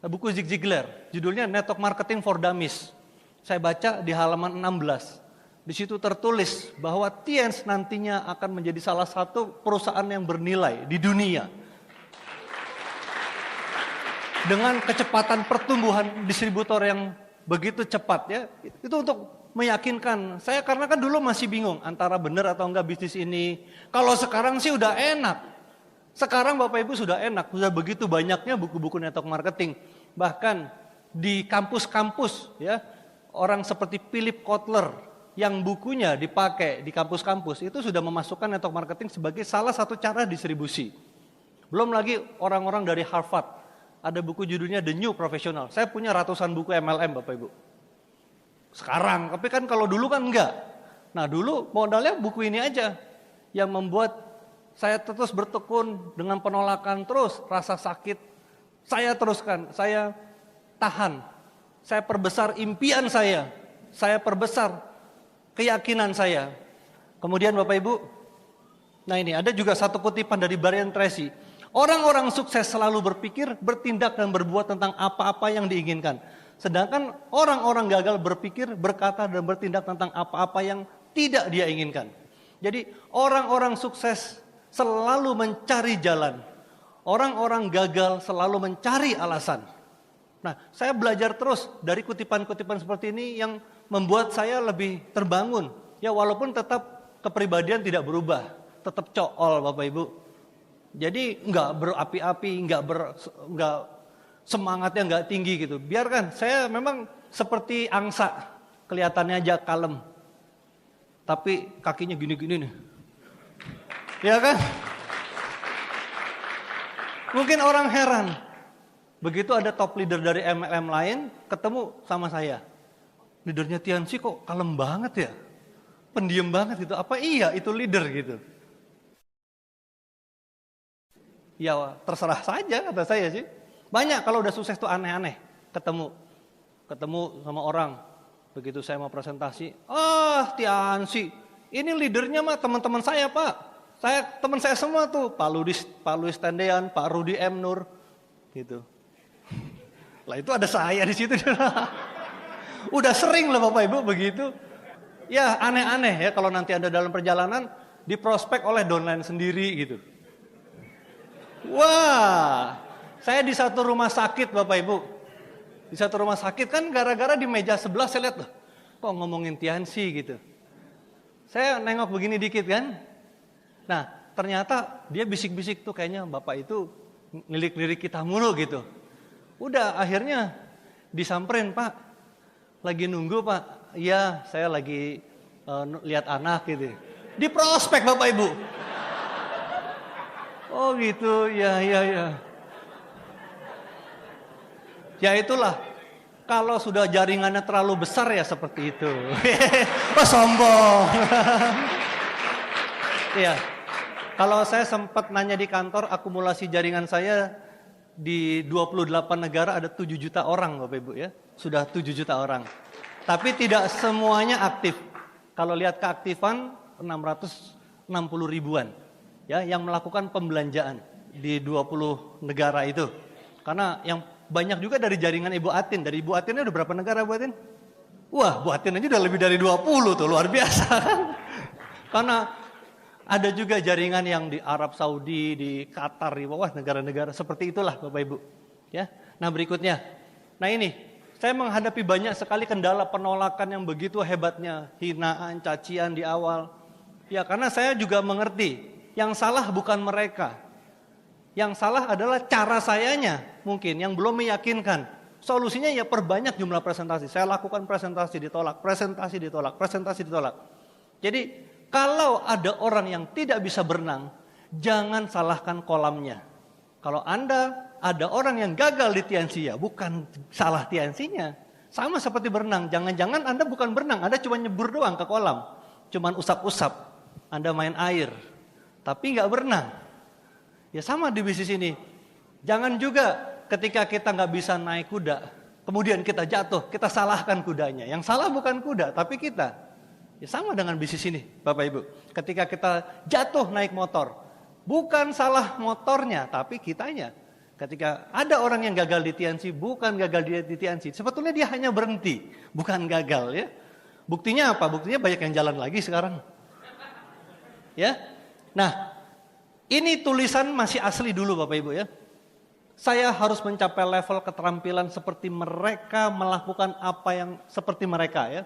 buku Zig Ziglar, judulnya Network Marketing for Dummies. Saya baca di halaman 16. Di situ tertulis bahwa Tiens nantinya akan menjadi salah satu perusahaan yang bernilai di dunia. Dengan kecepatan pertumbuhan distributor yang begitu cepat, ya, itu untuk meyakinkan saya, karena kan dulu masih bingung antara benar atau enggak bisnis ini. Kalau sekarang sih udah enak. Sekarang Bapak Ibu sudah enak, sudah begitu banyaknya buku-buku network marketing. Bahkan di kampus-kampus, ya, orang seperti Philip Kotler yang bukunya dipakai di kampus-kampus itu sudah memasukkan network marketing sebagai salah satu cara distribusi. Belum lagi orang-orang dari Harvard Ada buku judulnya The New Professional. Saya punya ratusan buku MLM Bapak Ibu. Sekarang, tapi kan kalau dulu kan enggak. Nah dulu modalnya buku ini aja yang membuat saya terus bertekun dengan penolakan terus, rasa sakit. Saya teruskan, saya tahan. Saya perbesar impian saya perbesar keyakinan saya. Kemudian Bapak Ibu, nah ini ada juga satu kutipan dari Brian Tracy. Orang-orang sukses selalu berpikir, bertindak dan berbuat tentang apa-apa yang diinginkan. Sedangkan orang-orang gagal berpikir, berkata dan bertindak tentang apa-apa yang tidak dia inginkan. Jadi orang-orang sukses selalu mencari jalan. Orang-orang gagal selalu mencari alasan. Nah, saya belajar terus dari kutipan-kutipan seperti ini yang membuat saya lebih terbangun. Ya walaupun tetap kepribadian tidak berubah, tetap cool Bapak Ibu. Jadi enggak berapi-api, enggak semangatnya enggak tinggi gitu. Biarkan, saya memang seperti angsa, kelihatannya aja kalem. Tapi kakinya gini-gini nih. Ya kan? Mungkin orang heran. Begitu ada top leader dari MLM lain ketemu sama saya. Leadernya Tianxi kok kalem banget ya? Pendiam banget gitu. Apa iya itu leader gitu? Ya terserah saja kata saya sih. Banyak kalau udah sukses tuh aneh-aneh. Ketemu sama orang. Begitu saya mau presentasi. Tianxi. Ini leadernya mah teman-teman saya Pak. Teman saya semua tuh. Pak Louis Tendean, Pak Rudi M. Nur. Gitu. Lah itu ada saya di situ. Udah sering lah Bapak Ibu begitu. Ya aneh-aneh ya kalau nanti Anda dalam perjalanan diprospek oleh downline sendiri gitu. Wah, saya di satu rumah sakit Bapak Ibu. Di satu rumah sakit kan gara-gara di meja sebelah saya lihat loh. Kok ngomongin Tianxi gitu. Saya nengok begini dikit kan. Nah ternyata dia bisik-bisik tuh kayaknya Bapak itu ngelirik-lirik kita mulu gitu. Udah akhirnya disamperin Pak. Lagi nunggu Pak. Iya saya lagi lihat anak gitu. Di prospek Bapak Ibu. Oh gitu, ya. Ya itulah, kalau sudah jaringannya terlalu besar ya seperti itu. Oh sombong. Iya, kalau saya sempat nanya di kantor, akumulasi jaringan saya di 28 negara ada 7 juta orang Bapak Ibu ya. Sudah 7 juta orang. Tapi tidak semuanya aktif. Kalau lihat keaktifan 660 ribuan. Ya, yang melakukan pembelanjaan di 20 negara itu. Karena yang banyak juga dari jaringan Ibu Atin. Dari Ibu Atinnya udah berapa negara Bu Atin? Wah, Bu Atin aja udah lebih dari 20 tuh, luar biasa. Karena ada juga jaringan yang di Arab Saudi, di Qatar, di bawah negara-negara seperti itulah Bapak Ibu. Ya. Nah, berikutnya. Nah, ini saya menghadapi banyak sekali kendala penolakan yang begitu hebatnya, hinaan, cacian di awal. Ya, karena saya juga mengerti yang salah bukan mereka. Yang salah adalah cara sayanya mungkin yang belum meyakinkan. Solusinya ya perbanyak jumlah presentasi. Saya lakukan presentasi ditolak, presentasi ditolak, presentasi ditolak. Jadi kalau ada orang yang tidak bisa berenang, jangan salahkan kolamnya. Kalau Anda ada orang yang gagal di Tianxi ya bukan salah Tianxinya. Sama seperti berenang, jangan-jangan Anda bukan berenang, Anda cuma nyebur doang ke kolam. Cuma usap-usap, Anda main air. Tapi nggak berenang. Ya sama di bisnis ini. Jangan juga ketika kita nggak bisa naik kuda, kemudian kita jatuh, kita salahkan kudanya. Yang salah bukan kuda, tapi kita. Ya sama dengan bisnis ini, Bapak Ibu. Ketika kita jatuh naik motor, bukan salah motornya, tapi kitanya. Ketika ada orang yang gagal di Tianxi, bukan gagal di Tianxi. Sebetulnya dia hanya berhenti, bukan gagal ya. Buktinya apa? Buktinya banyak yang jalan lagi sekarang. Ya. Nah, ini tulisan masih asli dulu Bapak Ibu ya. Saya harus mencapai level keterampilan seperti mereka, melakukan apa yang seperti mereka ya.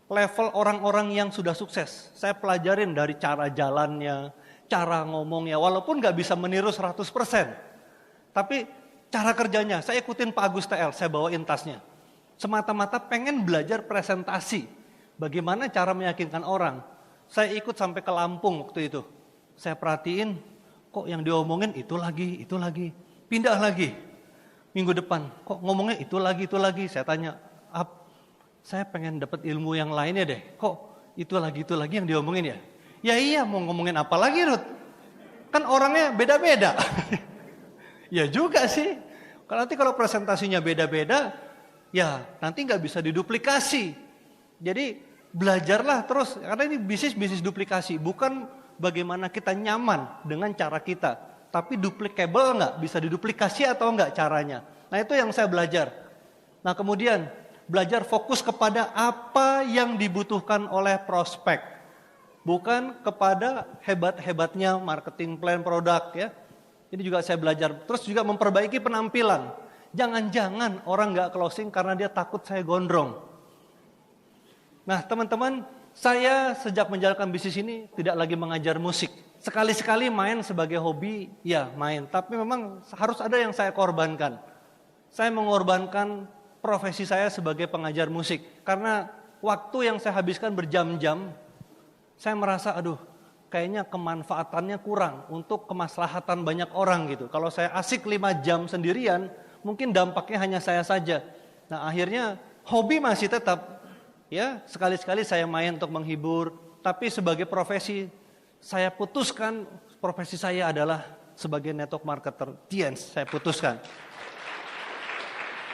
Level orang-orang yang sudah sukses. Saya pelajarin dari cara jalannya, cara ngomongnya. Walaupun gak bisa meniru 100%. Tapi cara kerjanya, saya ikutin Pak Agus TL, saya bawain tasnya. Semata-mata pengen belajar presentasi. Bagaimana cara meyakinkan orang. Saya ikut sampai ke Lampung waktu itu. Saya perhatiin, kok yang diomongin itu lagi. Pindah lagi. Minggu depan, kok ngomongnya itu lagi. Saya tanya, saya pengen dapat ilmu yang lainnya deh. Kok itu lagi yang diomongin ya? Ya iya, mau ngomongin apa lagi Ruth? Kan orangnya beda-beda. Ya juga sih. Nanti kalau presentasinya beda-beda, ya nanti nggak bisa diduplikasi. Jadi belajarlah terus, karena ini bisnis duplikasi. Bukan bagaimana kita nyaman dengan cara kita, tapi duplicable nggak, bisa diduplikasi atau nggak caranya. Nah itu yang saya belajar. Nah kemudian belajar fokus kepada apa yang dibutuhkan oleh prospek. Bukan kepada hebat-hebatnya marketing plan produk ya. Ini juga saya belajar. Terus juga memperbaiki penampilan. Jangan-jangan orang nggak closing karena dia takut saya gondrong. Nah teman-teman, saya sejak menjalankan bisnis ini tidak lagi mengajar musik. Sekali-sekali main sebagai hobi, ya main. Tapi memang harus ada yang saya korbankan. Saya mengorbankan profesi saya sebagai pengajar musik. Karena waktu yang saya habiskan berjam-jam, saya merasa kayaknya kemanfaatannya kurang untuk kemaslahatan banyak orang gitu. Kalau saya asik 5 jam sendirian, mungkin dampaknya hanya saya saja. Nah akhirnya hobi masih tetap. Ya, sekali-sekali saya main untuk menghibur, tapi sebagai profesi saya putuskan profesi saya adalah sebagai network marketer. Saya putuskan.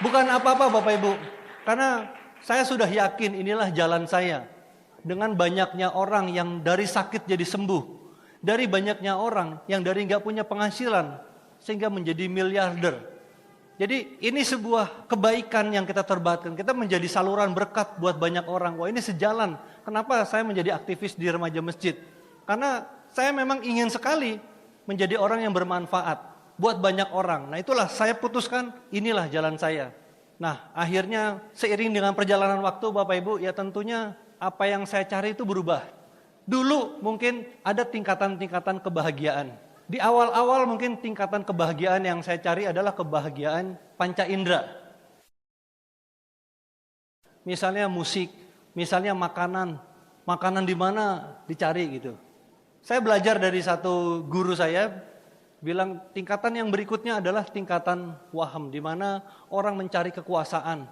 Bukan apa-apa Bapak Ibu, karena saya sudah yakin inilah jalan saya. Dengan banyaknya orang yang dari sakit jadi sembuh, dari banyaknya orang yang dari nggak punya penghasilan sehingga menjadi miliarder. Jadi ini sebuah kebaikan yang kita terbatkan. Kita menjadi saluran berkat buat banyak orang. Wah ini sejalan. Kenapa saya menjadi aktivis di remaja masjid? Karena saya memang ingin sekali menjadi orang yang bermanfaat buat banyak orang. Nah itulah saya putuskan inilah jalan saya. Nah akhirnya seiring dengan perjalanan waktu Bapak Ibu ya tentunya apa yang saya cari itu berubah. Dulu mungkin ada tingkatan-tingkatan kebahagiaan. Di awal-awal mungkin tingkatan kebahagiaan yang saya cari adalah kebahagiaan panca indera. Misalnya musik, misalnya makanan. Makanan di mana dicari gitu. Saya belajar dari satu guru saya, bilang tingkatan yang berikutnya adalah tingkatan waham. Di mana orang mencari kekuasaan,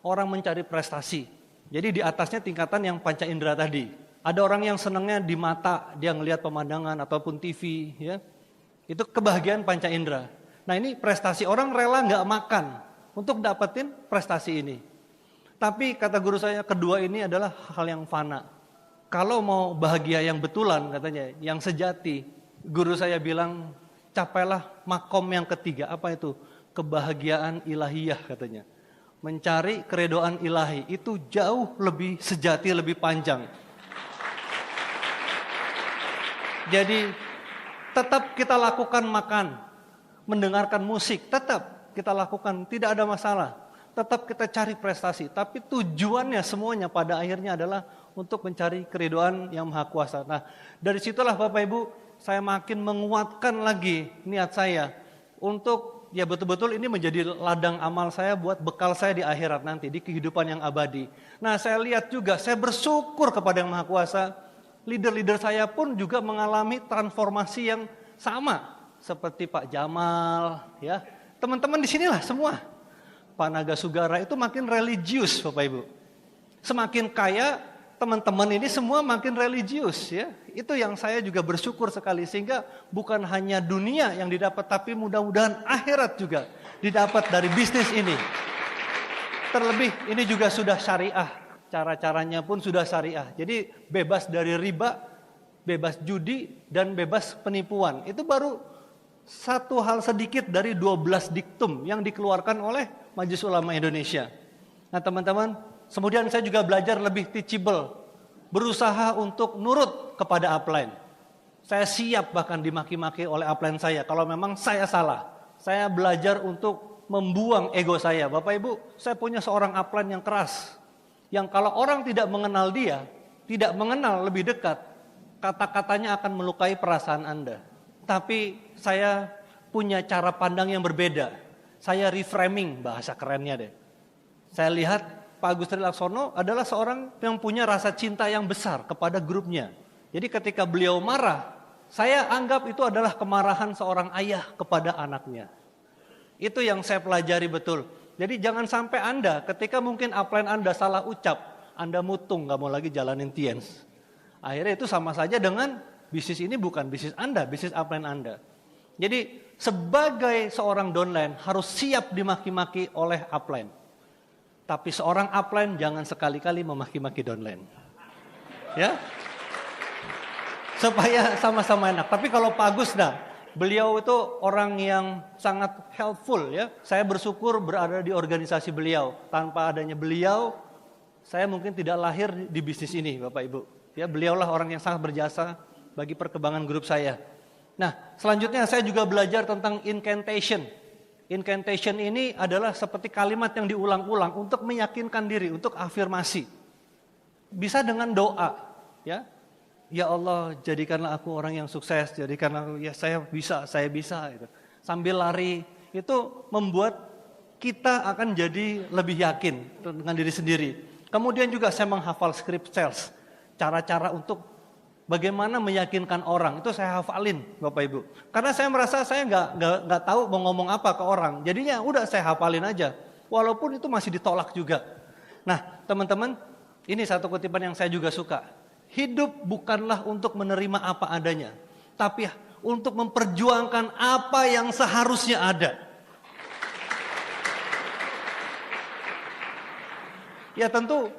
orang mencari prestasi. Jadi di atasnya tingkatan yang panca indera tadi. Ada orang yang senangnya di mata, dia ngelihat pemandangan ataupun TV ya. Itu kebahagiaan panca indera. Nah ini prestasi, orang rela nggak makan untuk dapetin prestasi ini. Tapi kata guru saya, kedua ini adalah hal yang fana. Kalau mau bahagia yang betulan katanya, yang sejati, guru saya bilang capailah makom yang ketiga. Apa itu? Kebahagiaan ilahiyah katanya. Mencari keredoan ilahi itu jauh lebih sejati, lebih panjang. Jadi tetap kita lakukan makan, mendengarkan musik, tetap kita lakukan, tidak ada masalah. Tetap kita cari prestasi, tapi tujuannya semuanya pada akhirnya adalah untuk mencari keridhaan yang maha kuasa. Nah dari situlah Bapak Ibu, saya makin menguatkan lagi niat saya untuk ya betul-betul ini menjadi ladang amal saya buat bekal saya di akhirat nanti, di kehidupan yang abadi. Nah saya lihat juga, saya bersyukur kepada yang maha kuasa. Leader-leader saya pun juga mengalami transformasi yang sama seperti Pak Jamal, ya. Teman-teman di sinilah semua. Pak Naga Sugara itu makin religius, Bapak Ibu. Semakin kaya, teman-teman ini semua makin religius, ya. Itu yang saya juga bersyukur sekali sehingga bukan hanya dunia yang didapat, tapi mudah-mudahan akhirat juga didapat dari bisnis ini. Terlebih ini juga sudah syariah. Cara-caranya pun sudah syariah. Jadi bebas dari riba, bebas judi, dan bebas penipuan. Itu baru satu hal sedikit dari 12 diktum yang dikeluarkan oleh Majelis Ulama Indonesia. Nah teman-teman, kemudian saya juga belajar lebih teachable. Berusaha untuk nurut kepada upline. Saya siap bahkan dimaki-maki oleh upline saya kalau memang saya salah. Saya belajar untuk membuang ego saya. Bapak Ibu, saya punya seorang upline yang keras. Yang kalau orang tidak mengenal dia, tidak mengenal lebih dekat, kata-katanya akan melukai perasaan Anda. Tapi saya punya cara pandang yang berbeda. Saya reframing, bahasa kerennya deh. Saya lihat Pak Agus Tri Laksono adalah seorang yang punya rasa cinta yang besar kepada grupnya. Jadi ketika beliau marah, saya anggap itu adalah kemarahan seorang ayah kepada anaknya. Itu yang saya pelajari betul. Jadi jangan sampai Anda ketika mungkin upline Anda salah ucap, Anda mutung nggak mau lagi jalanin TIENS. Akhirnya itu sama saja dengan bisnis ini bukan bisnis Anda, bisnis upline Anda. Jadi sebagai seorang downline harus siap dimaki-maki oleh upline. Tapi seorang upline jangan sekali-kali memaki-maki downline. Ya. Supaya sama-sama enak. Tapi kalau Pak Agus beliau itu orang yang sangat helpful ya. Saya bersyukur berada di organisasi beliau. Tanpa adanya beliau, saya mungkin tidak lahir di bisnis ini, Bapak Ibu. Ya, beliaulah orang yang sangat berjasa bagi perkembangan grup saya. Nah, selanjutnya saya juga belajar tentang incantation. Incantation ini adalah seperti kalimat yang diulang-ulang untuk meyakinkan diri, untuk afirmasi. Bisa dengan doa, ya. Ya Allah, jadikanlah aku orang yang sukses, jadikanlah aku, ya saya bisa gitu. Sambil lari, itu membuat kita akan jadi lebih yakin dengan diri sendiri. Kemudian juga saya menghafal script sales, cara-cara untuk bagaimana meyakinkan orang, itu saya hafalin Bapak Ibu. Karena saya merasa saya nggak tahu mau ngomong apa ke orang, jadinya udah saya hafalin aja. Walaupun itu masih ditolak juga. Nah teman-teman, ini satu kutipan yang saya juga suka. Hidup bukanlah untuk menerima apa adanya, tapi untuk memperjuangkan apa yang seharusnya ada. Ya tentu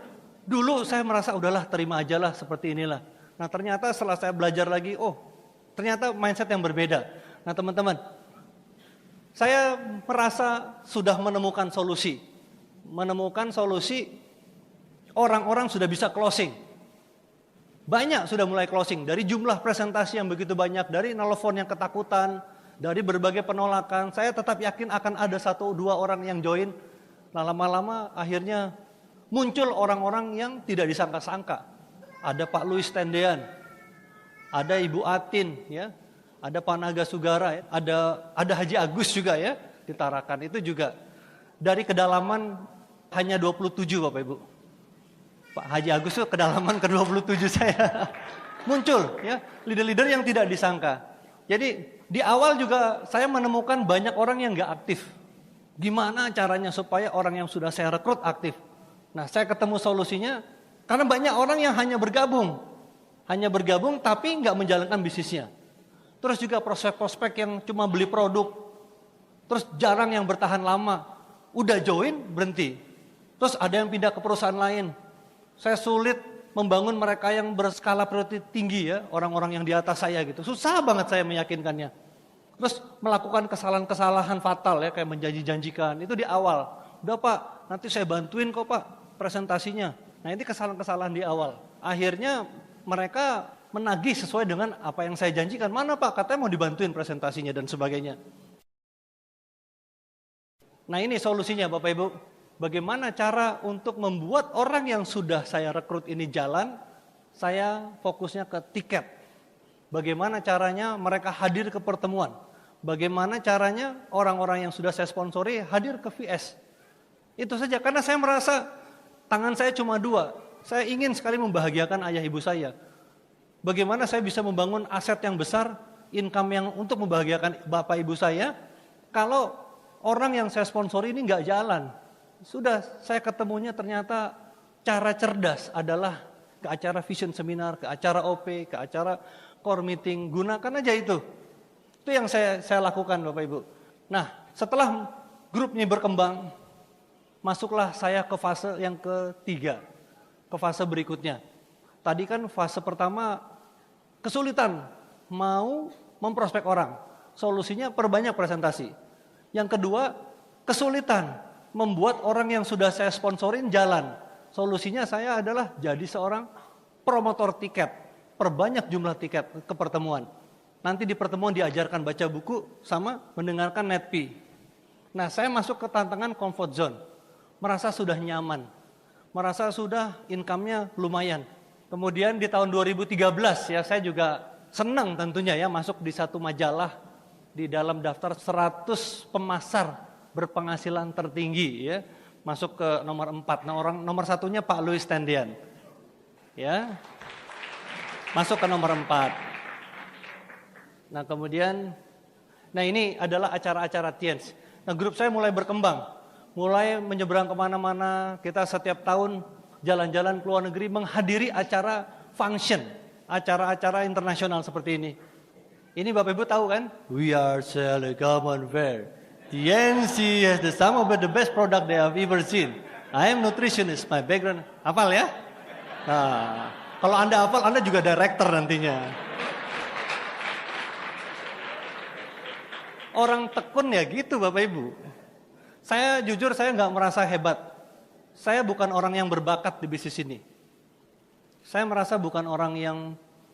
dulu saya merasa udahlah terima aja lah seperti inilah. Nah ternyata setelah saya belajar lagi, ternyata mindset yang berbeda. Nah teman-teman, saya merasa sudah menemukan solusi. Menemukan solusi, orang-orang sudah bisa closing. Banyak sudah mulai closing, dari jumlah presentasi yang begitu banyak, dari nelfon yang ketakutan, dari berbagai penolakan. Saya tetap yakin akan ada 1-2 orang yang join. Nah lama-lama akhirnya muncul orang-orang yang tidak disangka-sangka. Ada Pak Louis Tendean, ada Ibu Atin, ya, ada Pak Naga Sugara, ya, ada Haji Agus juga ya di Tarakan. Itu juga dari kedalaman hanya 27 Bapak Ibu. Pak Haji Agus itu kedalaman ke-27 saya. Muncul ya leader-leader yang tidak disangka. Jadi di awal juga saya menemukan banyak orang yang nggak aktif. Gimana caranya supaya orang yang sudah saya rekrut aktif? Nah saya ketemu solusinya karena banyak orang yang hanya bergabung tapi nggak menjalankan bisnisnya. Terus juga prospek-prospek yang cuma beli produk, terus jarang yang bertahan lama. Udah join berhenti. Terus ada yang pindah ke perusahaan lain. Saya sulit membangun mereka yang berskala prioritas tinggi ya, orang-orang yang di atas saya gitu. Susah banget saya meyakinkannya. Terus melakukan kesalahan-kesalahan fatal ya, kayak menjanji-janjikan. Itu di awal. Udah Pak, nanti saya bantuin kok Pak presentasinya. Nah ini kesalahan-kesalahan di awal. Akhirnya mereka menagih sesuai dengan apa yang saya janjikan. Mana Pak, katanya mau dibantuin presentasinya dan sebagainya. Nah ini solusinya Bapak Ibu. Bagaimana cara untuk membuat orang yang sudah saya rekrut ini jalan, saya fokusnya ke tiket. Bagaimana caranya mereka hadir ke pertemuan. Bagaimana caranya orang-orang yang sudah saya sponsori hadir ke VS. Itu saja, karena saya merasa tangan saya cuma 2. Saya ingin sekali membahagiakan ayah ibu saya. Bagaimana saya bisa membangun aset yang besar, income yang untuk membahagiakan bapak ibu saya, kalau orang yang saya sponsori ini nggak jalan. Sudah saya ketemunya ternyata cara cerdas adalah ke acara vision seminar, ke acara OP, ke acara core meeting, gunakan aja itu. Itu yang saya lakukan Bapak Ibu. Nah setelah grup ini berkembang, masuklah saya ke fase yang ketiga, ke fase berikutnya. Tadi kan fase pertama kesulitan mau memprospek orang, solusinya perbanyak presentasi. Yang kedua kesulitan membuat orang yang sudah saya sponsorin jalan. Solusinya saya adalah jadi seorang promotor tiket. Perbanyak jumlah tiket ke pertemuan. Nanti di pertemuan diajarkan baca buku sama mendengarkan netpi. Nah saya masuk ke tantangan comfort zone. Merasa sudah nyaman. Merasa sudah income-nya lumayan. Kemudian di tahun 2013 ya saya juga senang tentunya ya masuk di satu majalah di dalam daftar 100 pemasar berpenghasilan tertinggi ya, masuk ke nomor 4. Nah, nomor 1-nya Pak Louis Tendean. Ya. Masuk ke nomor 4. Nah, kemudian ini adalah acara-acara TIENS. Nah, grup saya mulai berkembang, mulai menyeberang kemana-mana. Kita setiap tahun jalan-jalan ke luar negeri menghadiri acara function, acara-acara internasional seperti ini. Ini Bapak Ibu tahu kan? We are selling common fair. TNC has the some of the best product they have ever seen. I am nutritionist, my background. Hafal ya? Nah, kalau Anda hafal, Anda juga director nantinya. Orang tekun ya gitu Bapak Ibu. Saya jujur saya nggak merasa hebat. Saya bukan orang yang berbakat di bisnis ini. Saya merasa bukan orang yang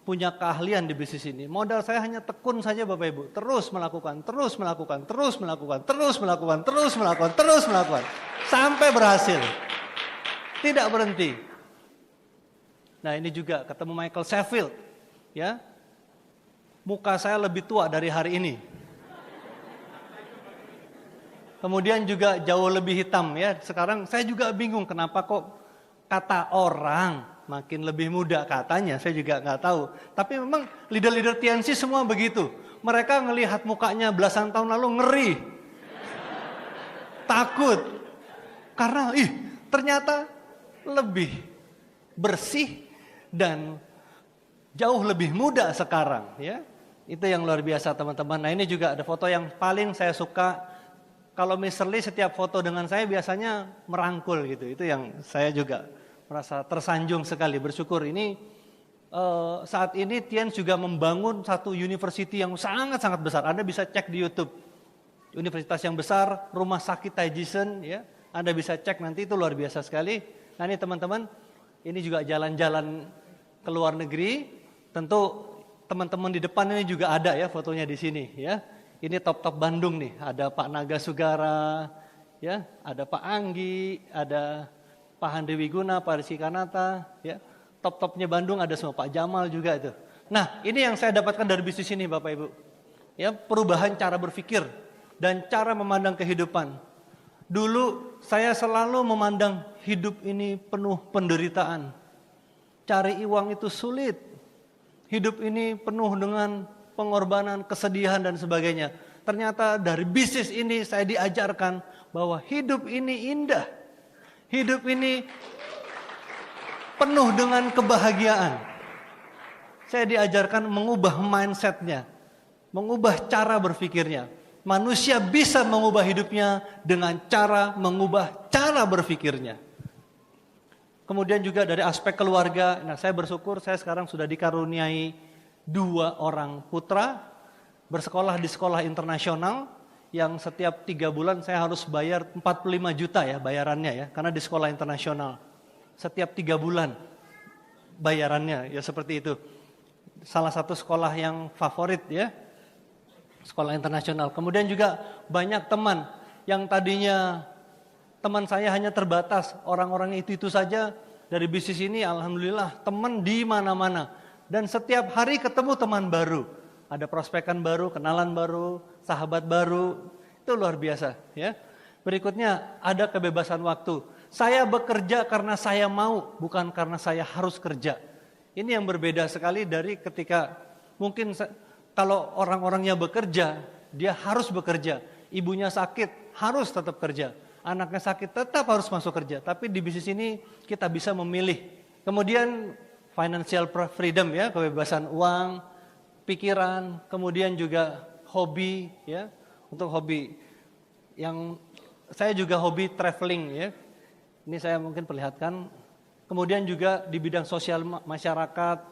punya keahlian di bisnis ini. Modal saya hanya tekun saja Bapak Ibu. Terus melakukan, terus melakukan, terus melakukan, terus melakukan, terus melakukan, terus melakukan. Sampai berhasil. Tidak berhenti. Nah ini juga ketemu Michael Sheffield. Ya, muka saya lebih tua dari hari ini. Kemudian juga jauh lebih hitam ya. Sekarang saya juga bingung kenapa kok kata orang makin lebih muda katanya. Saya juga nggak tahu. Tapi memang leader-leader TNC semua begitu. Mereka ngelihat mukanya belasan tahun lalu ngeri. Takut. Karena ternyata lebih bersih dan jauh lebih muda sekarang ya. Itu yang luar biasa teman-teman. Nah ini juga ada foto yang paling saya suka. Kalau Mr. Lee setiap foto dengan saya biasanya merangkul gitu. Itu yang saya juga merasa tersanjung sekali, bersyukur. Ini saat ini Tian juga membangun satu university yang sangat-sangat besar. Anda bisa cek di YouTube. Universitas yang besar, rumah sakit Taijisen ya. Anda bisa cek nanti, itu luar biasa sekali. Nah ini teman-teman, ini juga jalan-jalan ke luar negeri. Tentu teman-teman di depan ini juga ada ya fotonya di sini ya. Ini top-top Bandung nih, ada Pak Naga Sugara, ya, ada Pak Anggi, ada Pak Handri Wiguna, Pak Rizky Kanata, ya. Top-topnya Bandung ada semua, Pak Jamal juga itu. Nah, ini yang saya dapatkan dari bisnis ini Bapak Ibu. Ya, perubahan cara berpikir dan cara memandang kehidupan. Dulu saya selalu memandang hidup ini penuh penderitaan. Cari uang itu sulit. Hidup ini penuh dengan pengorbanan, kesedihan dan sebagainya. Ternyata dari bisnis ini saya diajarkan bahwa hidup ini indah. Hidup ini penuh dengan kebahagiaan. Saya diajarkan mengubah mindsetnya, mengubah cara berpikirnya. Manusia bisa mengubah hidupnya dengan cara mengubah cara berpikirnya. Kemudian juga dari aspek keluarga, nah saya bersyukur saya sekarang sudah dikaruniai 2 orang putra bersekolah di sekolah internasional yang setiap 3 bulan saya harus bayar 45 juta ya bayarannya ya, karena di sekolah internasional setiap 3 bulan bayarannya ya, seperti itu. Salah satu sekolah yang favorit ya, sekolah internasional. Kemudian juga banyak teman yang tadinya teman saya hanya terbatas orang-orang itu saja. Dari bisnis ini alhamdulillah teman di mana-mana. Dan setiap hari ketemu teman baru, ada prospekan baru, kenalan baru, sahabat baru, itu luar biasa ya. Berikutnya ada kebebasan waktu. Saya bekerja karena saya mau, bukan karena saya harus kerja. Ini yang berbeda sekali dari ketika mungkin kalau orang-orangnya bekerja, dia harus bekerja. Ibunya sakit, harus tetap kerja. Anaknya sakit, tetap harus masuk kerja. Tapi di bisnis ini kita bisa memilih. Kemudian financial freedom ya, kebebasan uang, pikiran, kemudian juga hobi ya. Untuk hobi yang saya juga hobi traveling ya. Ini saya mungkin perlihatkan. Kemudian juga di bidang sosial masyarakat.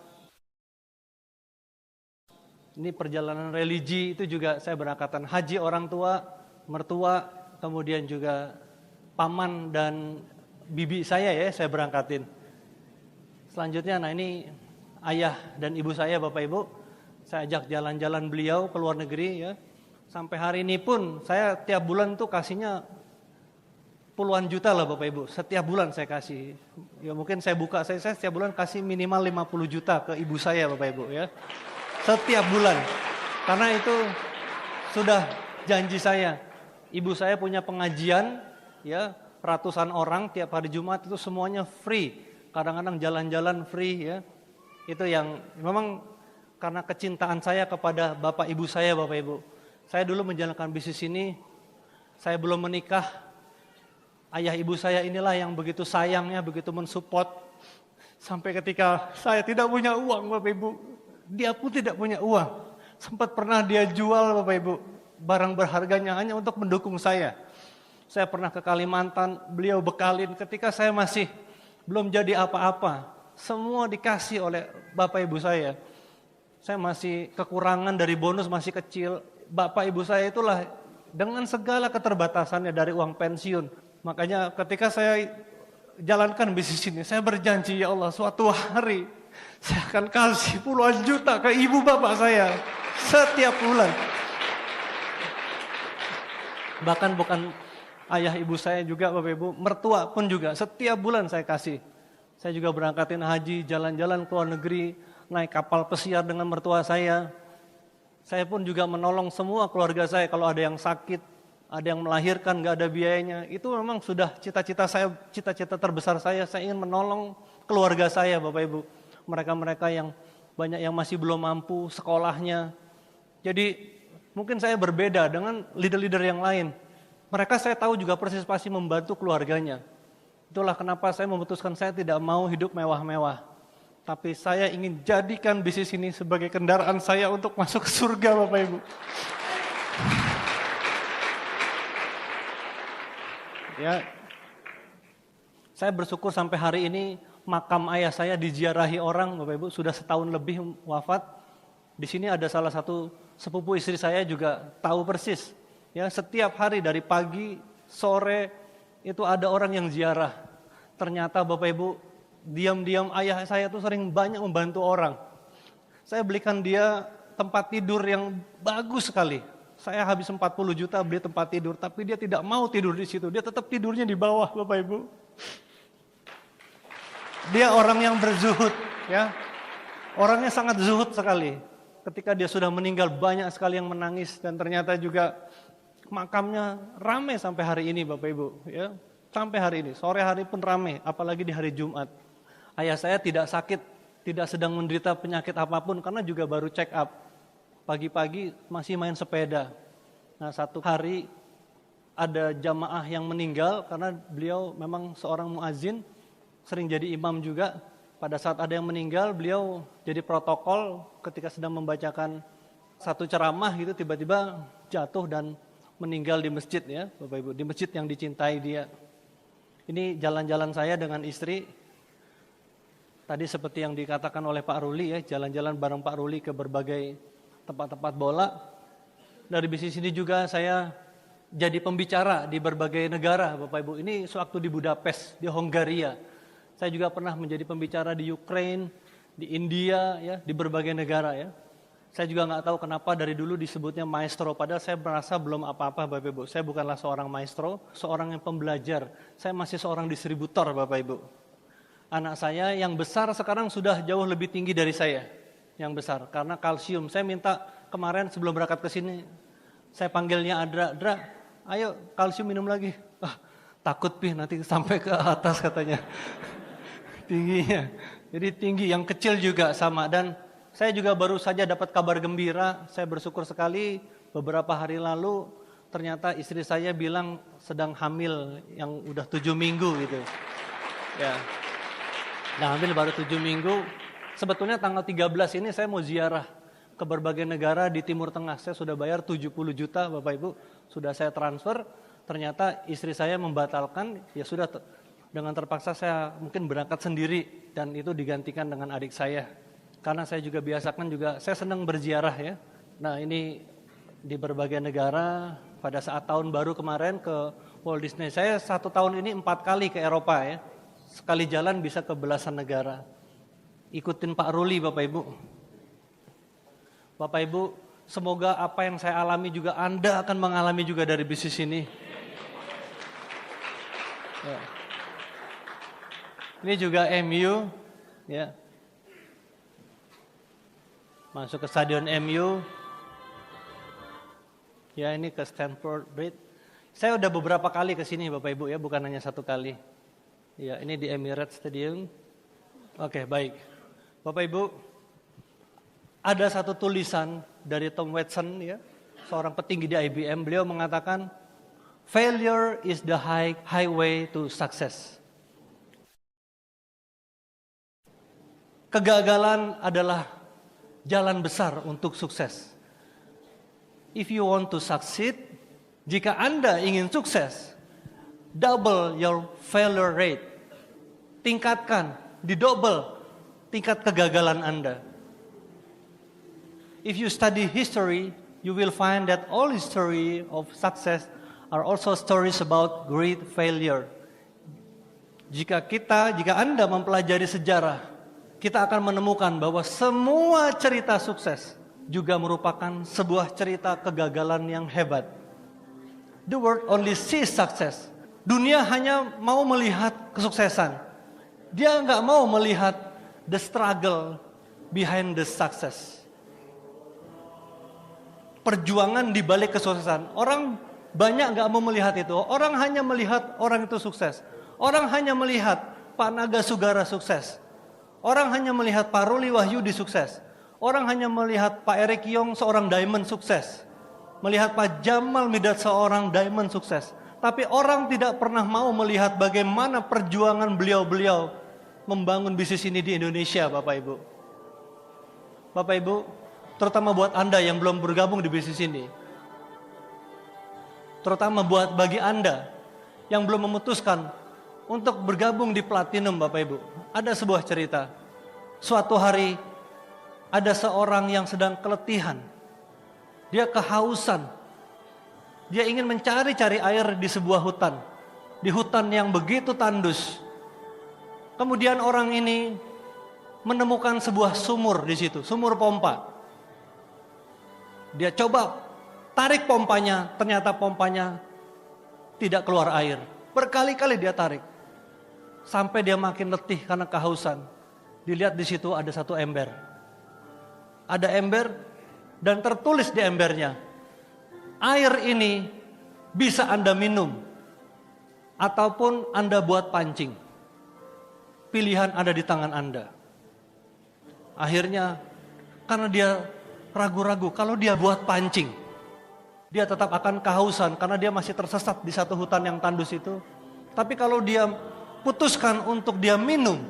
Ini perjalanan religi itu juga saya berangkatan haji orang tua, mertua, kemudian juga paman dan bibi saya ya saya berangkatin. Selanjutnya, nah ini ayah dan ibu saya Bapak Ibu, saya ajak jalan-jalan beliau ke luar negeri ya. Sampai hari ini pun saya tiap bulan tuh kasihnya puluhan juta lah Bapak Ibu. Setiap bulan saya kasih, ya mungkin saya buka, saya setiap bulan kasih minimal 50 juta ke ibu saya Bapak Ibu ya. Setiap bulan, karena itu sudah janji saya. Ibu saya punya pengajian ya, ratusan orang tiap hari Jumat itu semuanya free. Kadang-kadang jalan-jalan free ya. Itu yang memang karena kecintaan saya kepada bapak ibu saya Bapak Ibu. Saya dulu menjalankan bisnis ini Saya belum menikah, ayah ibu saya inilah yang begitu sayangnya, begitu mensupport. Sampai ketika saya tidak punya uang Bapak Ibu, dia pun tidak punya uang. Sempat pernah dia jual Bapak Ibu, barang berharganya hanya untuk mendukung saya. Saya pernah ke Kalimantan, beliau bekalin ketika saya masih belum jadi apa-apa. Semua dikasih oleh Bapak Ibu saya. Saya masih kekurangan dari bonus, masih kecil. Bapak Ibu saya itulah dengan segala keterbatasannya dari uang pensiun. Makanya ketika saya jalankan bisnis ini, saya berjanji, ya Allah, suatu hari saya akan kasih puluhan juta ke ibu bapak saya setiap bulan. Bahkan bukan ayah ibu saya juga Bapak Ibu, mertua pun juga setiap bulan saya kasih. Saya juga berangkatin haji, jalan-jalan ke luar negeri, naik kapal pesiar dengan mertua saya. Saya pun juga menolong semua keluarga saya kalau ada yang sakit, ada yang melahirkan gak ada biayanya. Itu memang sudah cita-cita saya, cita-cita terbesar saya ingin menolong keluarga saya Bapak Ibu. Mereka-mereka yang banyak yang masih belum mampu sekolahnya. Jadi mungkin saya berbeda dengan leader-leader yang lain. Mereka saya tahu juga persis pasti membantu keluarganya. Itulah kenapa saya memutuskan saya tidak mau hidup mewah-mewah. Tapi saya ingin jadikan bisnis ini sebagai kendaraan saya untuk masuk ke surga Bapak Ibu. Ya, saya bersyukur sampai hari ini makam ayah saya diziarahi orang Bapak Ibu, sudah setahun lebih wafat. Di sini ada salah satu sepupu istri saya juga tahu persis. Ya, setiap hari dari pagi, sore itu ada orang yang ziarah. Ternyata Bapak Ibu, diam-diam ayah saya tuh sering banyak membantu orang. Saya belikan dia tempat tidur yang bagus sekali. Saya habis 40 juta beli tempat tidur, tapi dia tidak mau tidur di situ. Dia tetap tidurnya di bawah Bapak Ibu. Dia orang yang berzuhud, ya. Orangnya sangat zuhud sekali. Ketika dia sudah meninggal banyak sekali yang menangis dan ternyata juga makamnya ramai sampai hari ini Bapak Ibu, ya. Sampai hari ini, sore hari pun ramai, apalagi di hari Jumat. Ayah saya tidak sakit, tidak sedang menderita penyakit apapun karena juga baru check up. Pagi-pagi masih main sepeda. Nah, satu hari ada jamaah yang meninggal karena beliau memang seorang muazin, sering jadi imam juga. Pada saat ada yang meninggal, beliau jadi protokol ketika sedang membacakan satu ceramah gitu, tiba-tiba jatuh dan meninggal di masjid ya, Bapak Ibu, di masjid yang dicintai dia. Ini jalan-jalan saya dengan istri. Tadi seperti yang dikatakan oleh Pak Ruli ya, jalan-jalan bareng Pak Ruli ke berbagai tempat-tempat bola. Dari bisnis ini juga saya jadi pembicara di berbagai negara Bapak Ibu. Ini sewaktu di Budapest, di Hongaria. Saya juga pernah menjadi pembicara di Ukraine, di India ya, di berbagai negara ya. Saya juga nggak tahu kenapa dari dulu disebutnya maestro, padahal saya merasa belum apa-apa Bapak Ibu. Saya bukanlah seorang maestro, seorang yang pembelajar. Saya masih seorang distributor Bapak Ibu. Anak saya yang besar sekarang sudah jauh lebih tinggi dari saya, yang besar, karena kalsium. Saya minta kemarin sebelum berangkat ke sini, saya panggilnya Adra, ayo kalsium minum lagi. Takut Pi nanti sampai ke atas katanya. Tingginya, jadi tinggi, yang kecil juga sama. Dan saya juga baru saja dapat kabar gembira, saya bersyukur sekali beberapa hari lalu ternyata istri saya bilang sedang hamil yang udah 7 minggu gitu. Ya, nah hamil baru 7 minggu. Sebetulnya tanggal 13 ini saya mau ziarah ke berbagai negara di Timur Tengah. Saya sudah bayar 70 juta Bapak Ibu, sudah saya transfer. Ternyata istri saya membatalkan, ya sudah dengan terpaksa saya mungkin berangkat sendiri dan itu digantikan dengan adik saya. Karena saya juga biasakan juga, saya senang berziarah ya. Nah ini di berbagai negara, pada saat tahun baru kemarin ke Walt Disney. Saya 1 tahun ini 4 kali ke Eropa ya. Sekali jalan bisa ke belasan negara. Ikutin Pak Ruli Bapak Ibu. Bapak Ibu, semoga apa yang saya alami juga Anda akan mengalami juga dari bisnis ini. Ya. Ini juga MU ya. Masuk ke stadion MU. Ya ini ke Stamford Bridge. Saya udah beberapa kali ke sini Bapak Ibu ya, bukan hanya 1 kali. Ya ini di Emirates Stadium. Oke baik. Bapak Ibu, ada satu tulisan dari Tom Watson ya, seorang petinggi di IBM. Beliau mengatakan Failure is the highway to success. Kegagalan adalah jalan besar untuk sukses. If you want to succeed, jika Anda ingin sukses, double your failure rate. Tingkatkan, didouble tingkat kegagalan Anda. If you study history, you will find that all history of success are also stories about great failure. Jika Anda mempelajari sejarah, kita akan menemukan bahwa semua cerita sukses juga merupakan sebuah cerita kegagalan yang hebat. The world only sees success. Dunia hanya mau melihat kesuksesan. Dia nggak mau melihat the struggle behind the success. Perjuangan di balik kesuksesan. Orang banyak nggak mau melihat itu. Orang hanya melihat orang itu sukses. Orang hanya melihat Pak Naga Sugara sukses. Orang hanya melihat Pak Ruli Wahyudi sukses. Orang hanya melihat Pak Erick Yong seorang diamond sukses. Melihat Pak Jamal Mirdad seorang diamond sukses. Tapi orang tidak pernah mau melihat bagaimana perjuangan beliau-beliau membangun bisnis ini di Indonesia, Bapak Ibu. Bapak Ibu, terutama buat Anda yang belum bergabung di bisnis ini. Terutama bagi Anda yang belum memutuskan untuk bergabung di Platinum, Bapak Ibu. Ada sebuah cerita. Suatu hari ada seorang yang sedang keletihan. Dia kehausan. Dia ingin mencari-cari air di sebuah hutan. Di hutan yang begitu tandus. Kemudian orang ini menemukan sebuah sumur di situ, sumur pompa. Dia coba tarik pompanya, ternyata pompanya tidak keluar air. Berkali-kali dia tarik. Sampai dia makin letih karena kehausan. Dilihat di situ ada satu ember. Ada ember dan tertulis di embernya, air ini bisa Anda minum ataupun Anda buat pancing. Pilihan ada di tangan Anda. Akhirnya karena dia ragu-ragu, kalau dia buat pancing, dia tetap akan kehausan karena dia masih tersesat di satu hutan yang tandus itu. Tapi kalau dia putuskan untuk dia minum,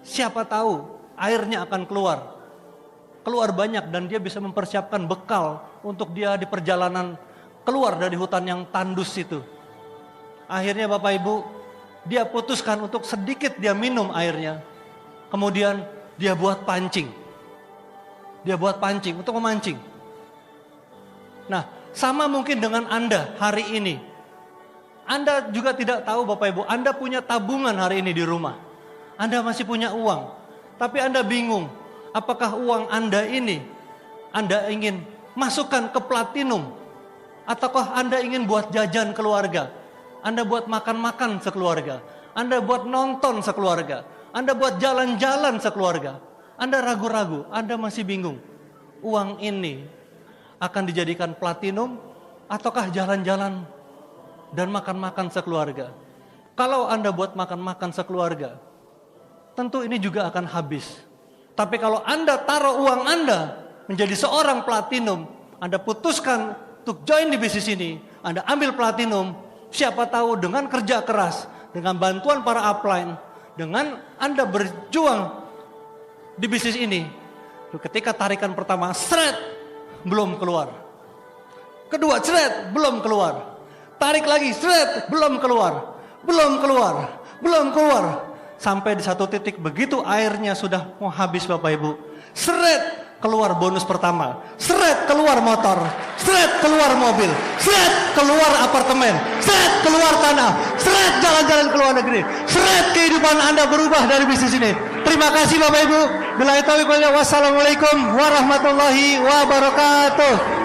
siapa tahu airnya akan keluar banyak dan dia bisa mempersiapkan bekal untuk dia di perjalanan keluar dari hutan yang tandus itu. Akhirnya Bapak Ibu, dia putuskan untuk sedikit dia minum airnya, kemudian dia buat pancing. Dia buat pancing untuk memancing. Nah, sama mungkin dengan Anda hari ini. Anda juga tidak tahu Bapak Ibu, Anda punya tabungan hari ini di rumah. Anda masih punya uang, tapi Anda bingung, apakah uang Anda ini Anda ingin masukkan ke Platinum, ataukah Anda ingin buat jajan keluarga, Anda buat makan-makan sekeluarga, Anda buat nonton sekeluarga, Anda buat jalan-jalan sekeluarga. Anda ragu-ragu, Anda masih bingung, uang ini akan dijadikan Platinum, ataukah jalan-jalan dan makan-makan sekeluarga. Kalau Anda buat makan-makan sekeluarga, tentu ini juga akan habis. Tapi kalau Anda taruh uang Anda menjadi seorang Platinum, Anda putuskan untuk join di bisnis ini, Anda ambil Platinum, siapa tahu dengan kerja keras, dengan bantuan para upline, dengan Anda berjuang di bisnis ini, ketika tarikan pertama, seret, belum keluar. Kedua, seret, belum keluar. Tarik lagi, seret, belum keluar. Sampai di satu titik begitu airnya sudah mau habis Bapak Ibu. Seret, keluar bonus pertama. Seret, keluar motor. Seret, keluar mobil. Seret, keluar apartemen. Seret, keluar tanah. Seret, jalan-jalan ke luar negeri. Seret, kehidupan Anda berubah dari bisnis ini. Terima kasih Bapak Ibu. Wassalamualaikum warahmatullahi wabarakatuh.